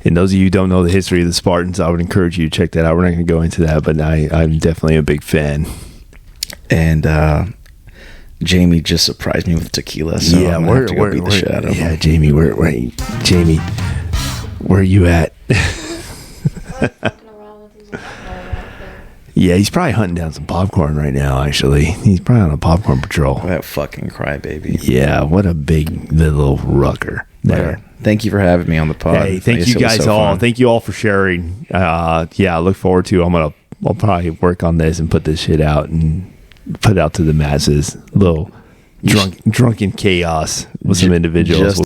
And those of you who don't know the history of the Spartans, I would encourage you to check that out. We're not going to go into that, but I'm definitely a big fan. And Jamie just surprised me with tequila, so yeah, I'm going to have to go beat the shit out of him. Yeah, Jamie, Jamie, where are you at? Yeah, he's probably hunting down some popcorn right now, actually. He's probably on a popcorn patrol. That fucking crybaby. Yeah, what a big little rucker there. Thank you for having me on the pod. Hey, thank you guys all. Fun. Thank you all for sharing. I look forward to I'll probably work on this and put this shit out and put it out to the masses. A little drunken chaos with some individuals.